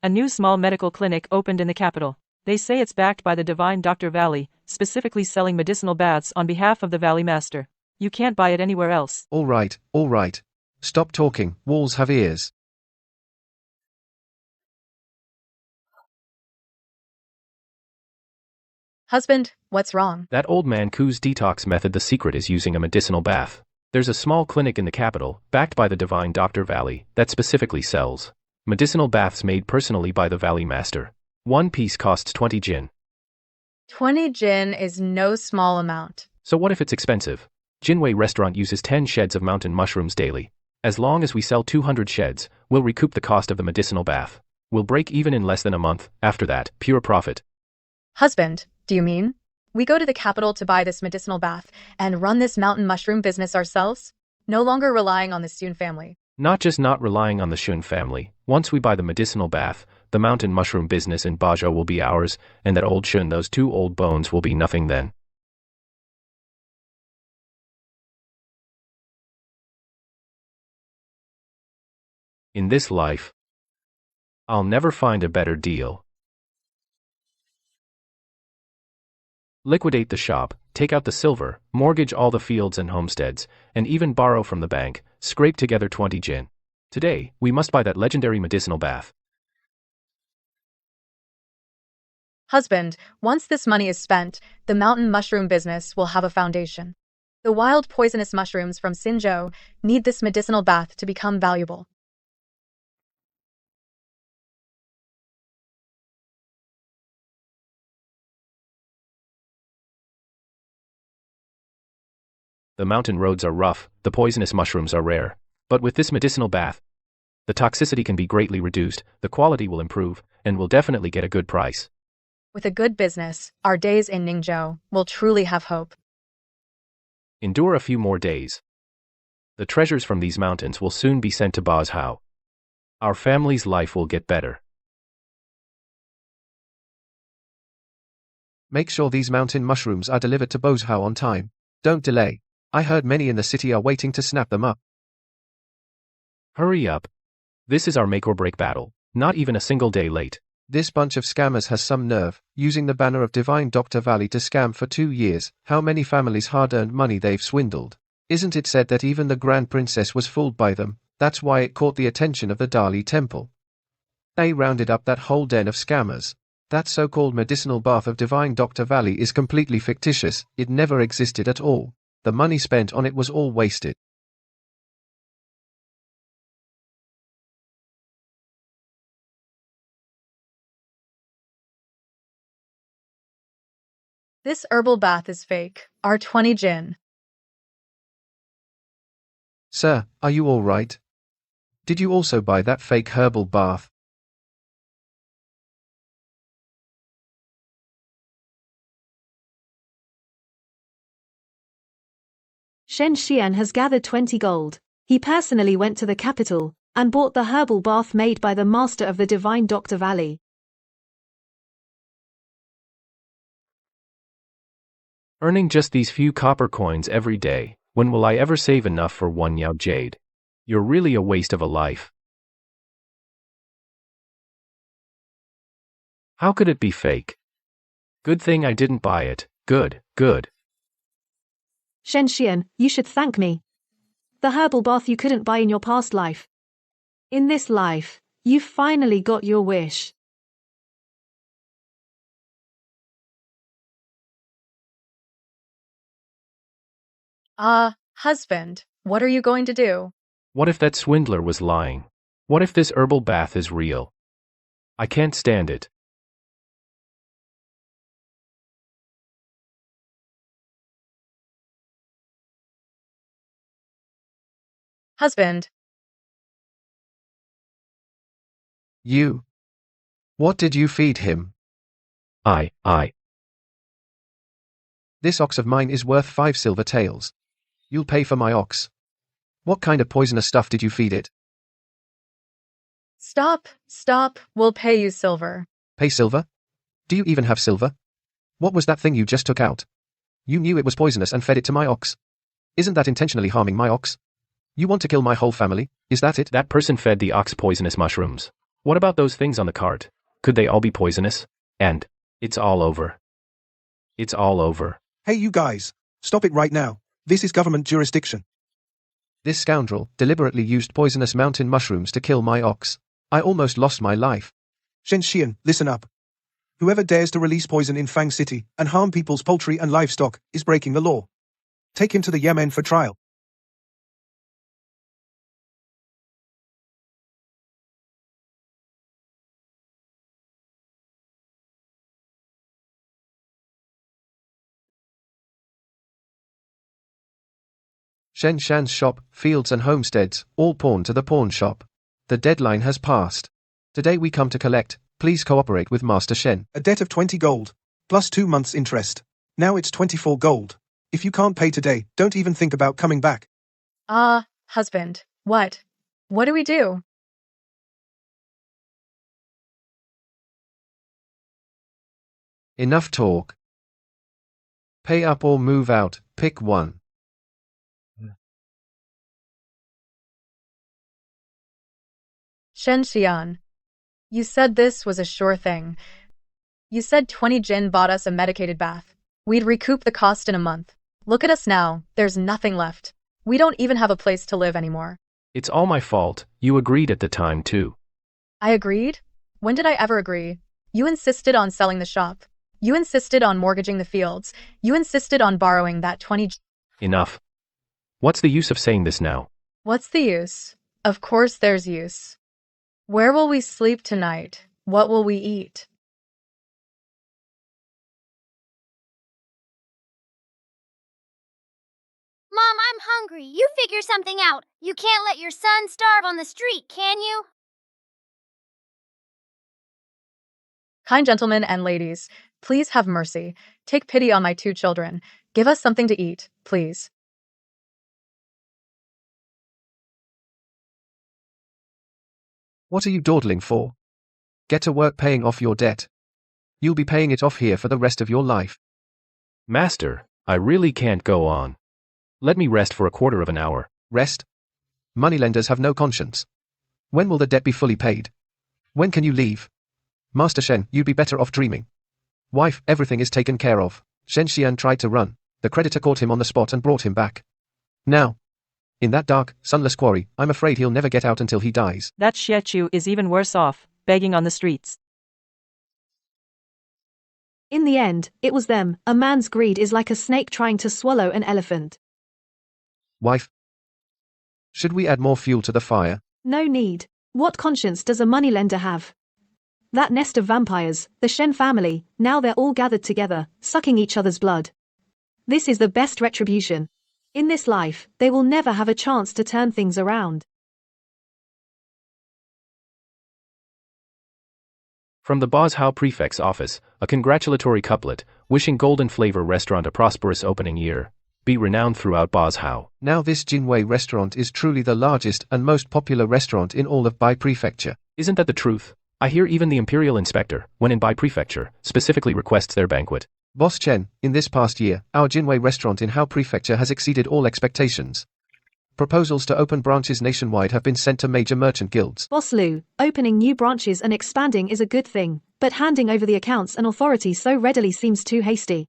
A new small medical clinic opened in the capital. They say it's backed by the divine Dr. Valley, specifically selling medicinal baths on behalf of the Valley Master. You can't buy it anywhere else. All right. Stop talking, walls have ears. Husband, what's wrong? That old man Ku's detox method, the secret is using a medicinal bath. There's a small clinic in the capital, backed by the divine Dr. Valley, that specifically sells medicinal baths made personally by the Valley Master. One piece costs 20 jin. 20 jin is no small amount. So what if it's expensive? Jinwei Restaurant uses 10 sheds of mountain mushrooms daily. As long as we sell 200 sheds, we'll recoup the cost of the medicinal bath. We'll break even in less than a month. After that, pure profit. Husband, do you mean? We go to the capital to buy this medicinal bath and run this mountain mushroom business ourselves? No longer relying on the Xun family. Not just not relying on the Xun family. Once we buy the medicinal bath, the mountain mushroom business in Bozhou will be ours, and that old Xun, those 2 old bones, will be nothing then. In this life, I'll never find a better deal. Liquidate the shop, take out the silver, mortgage all the fields and homesteads, and even borrow from the bank, scrape together 20 jin. Today, we must buy that legendary medicinal bath. Husband, once this money is spent, the mountain mushroom business will have a foundation. The wild poisonous mushrooms from Sinzhou need this medicinal bath to become valuable. The mountain roads are rough, the poisonous mushrooms are rare. But with this medicinal bath, the toxicity can be greatly reduced, the quality will improve, and we'll definitely get a good price. With a good business, our days in Ningzhou will truly have hope. Endure a few more days. The treasures from these mountains will soon be sent to Bozhou. Our family's life will get better. Make sure these mountain mushrooms are delivered to Bozhou on time. Don't delay. I heard many in the city are waiting to snap them up. Hurry up. This is our make or break battle, not even a single day late. This bunch of scammers has some nerve, using the banner of Divine Dr. Valley to scam for 2 years. How many families' hard-earned money they've swindled. Isn't it said that even the Grand Princess was fooled by them? That's why it caught the attention of the Dali Temple. They rounded up that whole den of scammers. That so-called medicinal bath of Divine Dr. Valley is completely fictitious. It never existed at all. The money spent on it was all wasted. This herbal bath is fake. R20 Jin. Sir, are you all right? Did you also buy that fake herbal bath? Shen Xian has gathered 20 gold. He personally went to the capital and bought the herbal bath made by the master of the Divine Dr. Valley. Earning just these few copper coins every day, when will I ever save enough for one Yao Jade? You're really a waste of a life. How could it be fake? Good thing I didn't buy it. Good. Shen Xian, you should thank me. The herbal bath you couldn't buy in your past life. In this life, you finally got your wish. Husband, what are you going to do? What if that swindler was lying? What if this herbal bath is real? I can't stand it. Husband. You. What did you feed him? I. This ox of mine is worth 5 silver taels. You'll pay for my ox. What kind of poisonous stuff did you feed it? Stop. We'll pay you silver. Pay silver? Do you even have silver? What was that thing you just took out? You knew it was poisonous and fed it to my ox. Isn't that intentionally harming my ox? You want to kill my whole family, is that it? That person fed the ox poisonous mushrooms. What about those things on the cart? Could they all be poisonous? And it's all over. It's all over. Hey you guys, stop it right now. This is government jurisdiction. This scoundrel deliberately used poisonous mountain mushrooms to kill my ox. I almost lost my life. Shen Xian, listen up. Whoever dares to release poison in Fang City and harm people's poultry and livestock is breaking the law. Take him to the Yemen for trial. Shen Shan's shop, fields and homesteads, all pawned to the pawn shop. The deadline has passed. Today we come to collect. Please cooperate with Master Shen. A debt of 20 gold, plus 2 months interest. Now it's 24 gold. If you can't pay today, don't even think about coming back. Husband, what? What do we do? Enough talk. Pay up or move out, pick one. Shen Xian. You said this was a sure thing. You said 20 Jin bought us a medicated bath. We'd recoup the cost in a month. Look at us now, there's nothing left. We don't even have a place to live anymore. It's all my fault. You agreed at the time too. I agreed? When did I ever agree? You insisted on selling the shop. You insisted on mortgaging the fields. You insisted on borrowing that 20 Enough. What's the use of saying this now? What's the use? Of course there's use. Where will we sleep tonight? What will we eat? Mom, I'm hungry. You figure something out. You can't let your son starve on the street, can you? Kind gentlemen and ladies, please have mercy. Take pity on my 2 children. Give us something to eat, please. What are you dawdling for? Get to work paying off your debt. You'll be paying it off here for the rest of your life. Master, I really can't go on. Let me rest for a quarter of an hour. Rest? Moneylenders have no conscience. When will the debt be fully paid? When can you leave? Master Shen, you'd be better off dreaming. Wife, everything is taken care of. Shen Xian tried to run. The creditor caught him on the spot and brought him back. Now, in that dark, sunless quarry, I'm afraid he'll never get out until he dies. That Xie is even worse off, begging on the streets. In the end, it was them. A man's greed is like a snake trying to swallow an elephant. Wife, should we add more fuel to the fire? No need. What conscience does a moneylender have? That nest of vampires, the Shen family, now they're all gathered together, sucking each other's blood. This is the best retribution. In this life, they will never have a chance to turn things around. From the Bozhao Prefect's office, a congratulatory couplet, wishing Golden Flavor Restaurant a prosperous opening year. Be renowned throughout Bozhao. Now this Jinwei restaurant is truly the largest and most popular restaurant in all of Bai Prefecture. Isn't that the truth? I hear even the Imperial Inspector, when in Bai Prefecture, specifically requests their banquet. Boss Chen, in this past year, our Jinwei restaurant in Hao Prefecture has exceeded all expectations. Proposals to open branches nationwide have been sent to major merchant guilds. Boss Lu, opening new branches and expanding is a good thing, but handing over the accounts and authority so readily seems too hasty.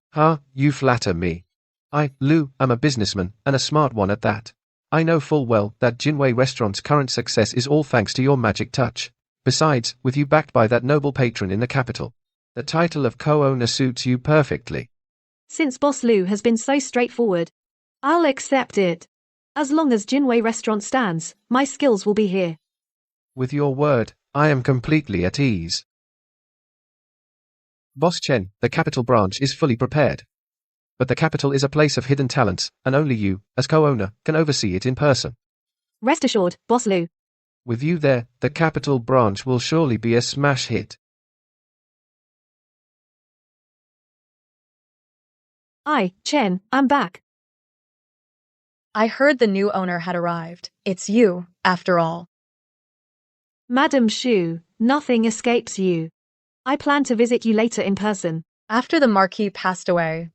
You flatter me. I, Lu, am a businessman, and a smart one at that. I know full well that Jinwei restaurant's current success is all thanks to your magic touch. Besides, with you backed by that noble patron in the capital, the title of co-owner suits you perfectly. Since Boss Lu has been so straightforward, I'll accept it. As long as Jinwei restaurant stands, my skills will be here. With your word, I am completely at ease. Boss Chen, the capital branch is fully prepared. But the capital is a place of hidden talents, and only you, as co-owner, can oversee it in person. Rest assured, Boss Lu. With you there, the capital branch will surely be a smash hit. Chen, I'm back. I heard the new owner had arrived. It's you, after all. Madam Shu, nothing escapes you. I plan to visit you later in person. After the Marquis passed away,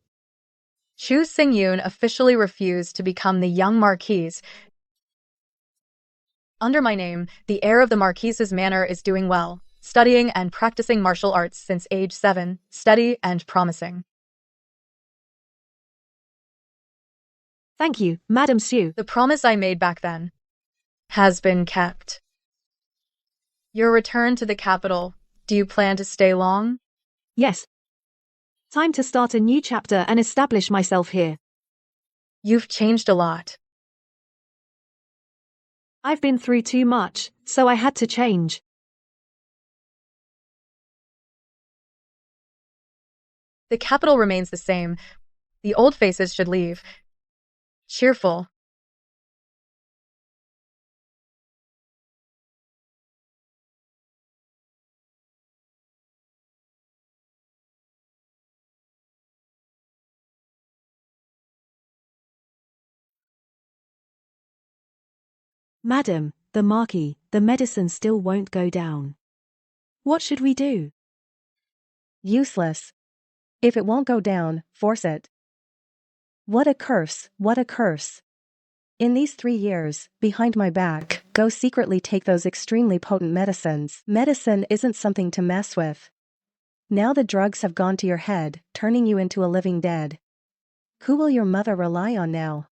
Chu Xingyun officially refused to become the young Marquise. Under my name, the heir of the Marquise's manor is doing well, studying and practicing martial arts since age 7, steady and promising. Thank you, Madam Shu. The promise I made back then has been kept. Your return to the capital, do you plan to stay long? Yes. Time to start a new chapter and establish myself here. You've changed a lot. I've been through too much, so I had to change. The capital remains the same. The old faces should leave. Cheerful. Madam, the Marquis, the medicine still won't go down. What should we do? Useless. If it won't go down, force it. What a curse, what a curse. In these 3 years, behind my back, go secretly take those extremely potent medicines. Medicine isn't something to mess with. Now the drugs have gone to your head, turning you into a living dead. Who will your mother rely on now?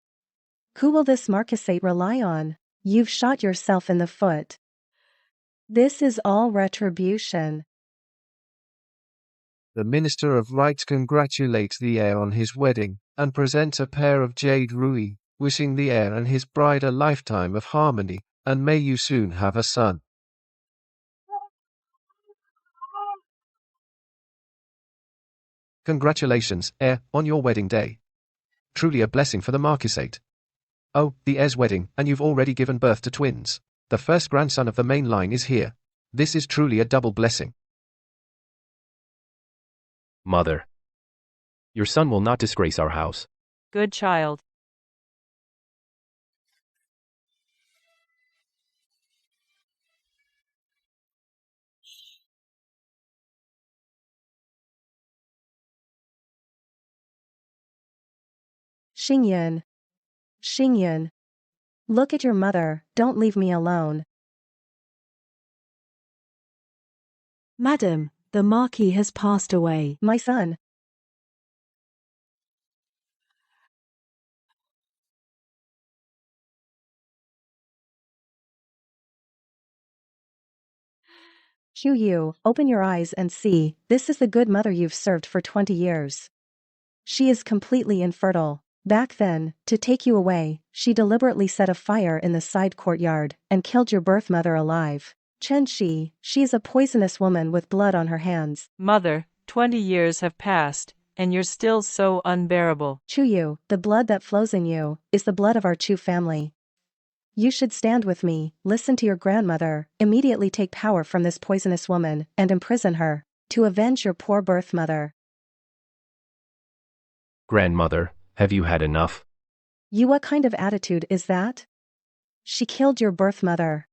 Who will this marquisate rely on? You've shot yourself in the foot. This is all retribution. The Minister of Rights congratulates the heir on his wedding, and presents a pair of jade ruby, wishing the heir and his bride a lifetime of harmony, and may you soon have a son. Congratulations, heir, on your wedding day. Truly a blessing for the marquisate. Oh, the heir's wedding, and you've already given birth to twins. The first grandson of the main line is here. This is truly a double blessing. Mother. Your son will not disgrace our house. Good child. Xingyun. Xingyun. Look at your mother, don't leave me alone. Madam, the Marquis has passed away. My son. Xu Yu, open your eyes and see, this is the good mother you've served for 20 years. She is completely infertile. Back then, to take you away, she deliberately set a fire in the side courtyard and killed your birth mother alive. Chen Shi, she is a poisonous woman with blood on her hands. Mother, 20 years have passed, and you're still so unbearable. Chu Yu, the blood that flows in you, is the blood of our Chu family. You should stand with me, listen to your grandmother, immediately take power from this poisonous woman, and imprison her, to avenge your poor birth mother. Grandmother, have you had enough? You, what kind of attitude is that? She killed your birth mother.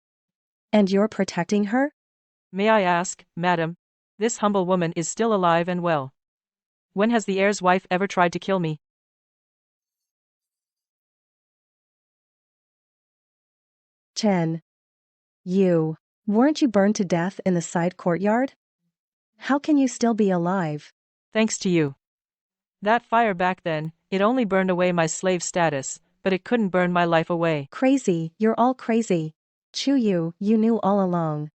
And you're protecting her? May I ask, madam? This humble woman is still alive and well. When has the heir's wife ever tried to kill me? Chen. You. Weren't you burned to death in the side courtyard? How can you still be alive? Thanks to you. That fire back then, it only burned away my slave status, but it couldn't burn my life away. Crazy, you're all crazy. Chu Yu, you knew all along.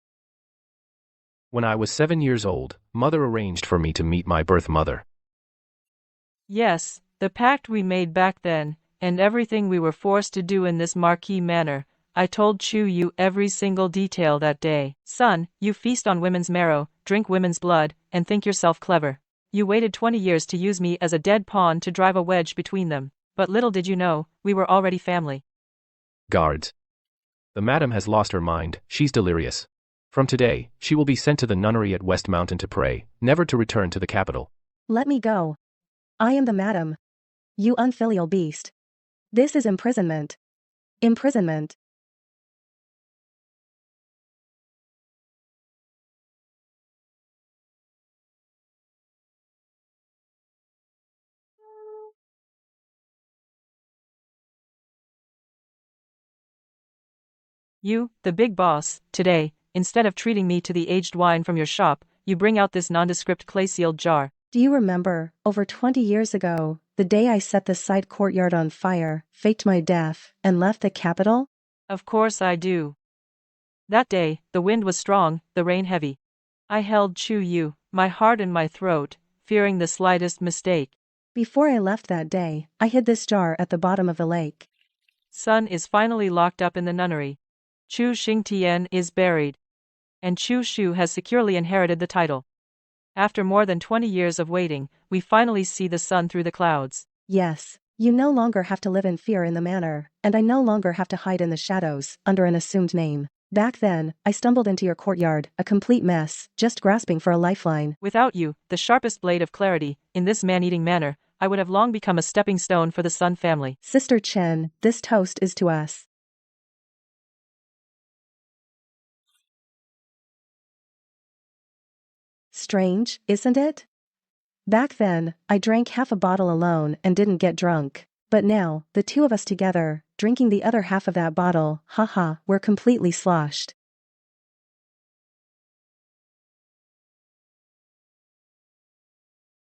When I was 7 years old, Mother arranged for me to meet my birth mother. Yes, the pact we made back then, and everything we were forced to do in this Marquis manner, I told Chu Yu every single detail that day. Son, you feast on women's marrow, drink women's blood, and think yourself clever. You waited 20 years to use me as a dead pawn to drive a wedge between them, but little did you know, we were already family. Guards. The madam has lost her mind, she's delirious. From today, she will be sent to the nunnery at West Mountain to pray, never to return to the capital. Let me go. I am the madam. You unfilial beast. This is imprisonment. Imprisonment. You, the big boss, today, instead of treating me to the aged wine from your shop, you bring out this nondescript clay-sealed jar. Do you remember, over 20 years ago, the day I set the side courtyard on fire, faked my death, and left the capital? Of course I do. That day, the wind was strong, the rain heavy. I held Chu Yu, my heart in my throat, fearing the slightest mistake. Before I left that day, I hid this jar at the bottom of the lake. Son is finally locked up in the nunnery. Chu Xingtian is buried. And Chu Shu has securely inherited the title. After more than 20 years of waiting, we finally see the sun through the clouds. Yes, you no longer have to live in fear in the manor, and I no longer have to hide in the shadows, under an assumed name. Back then, I stumbled into your courtyard, a complete mess, just grasping for a lifeline. Without you, the sharpest blade of clarity, in this man-eating manner, I would have long become a stepping stone for the Sun family. Sister Chen, this toast is to us. Strange, isn't it? Back then, I drank half a bottle alone and didn't get drunk. But now, the two of us together, drinking the other half of that bottle, haha, we're completely sloshed.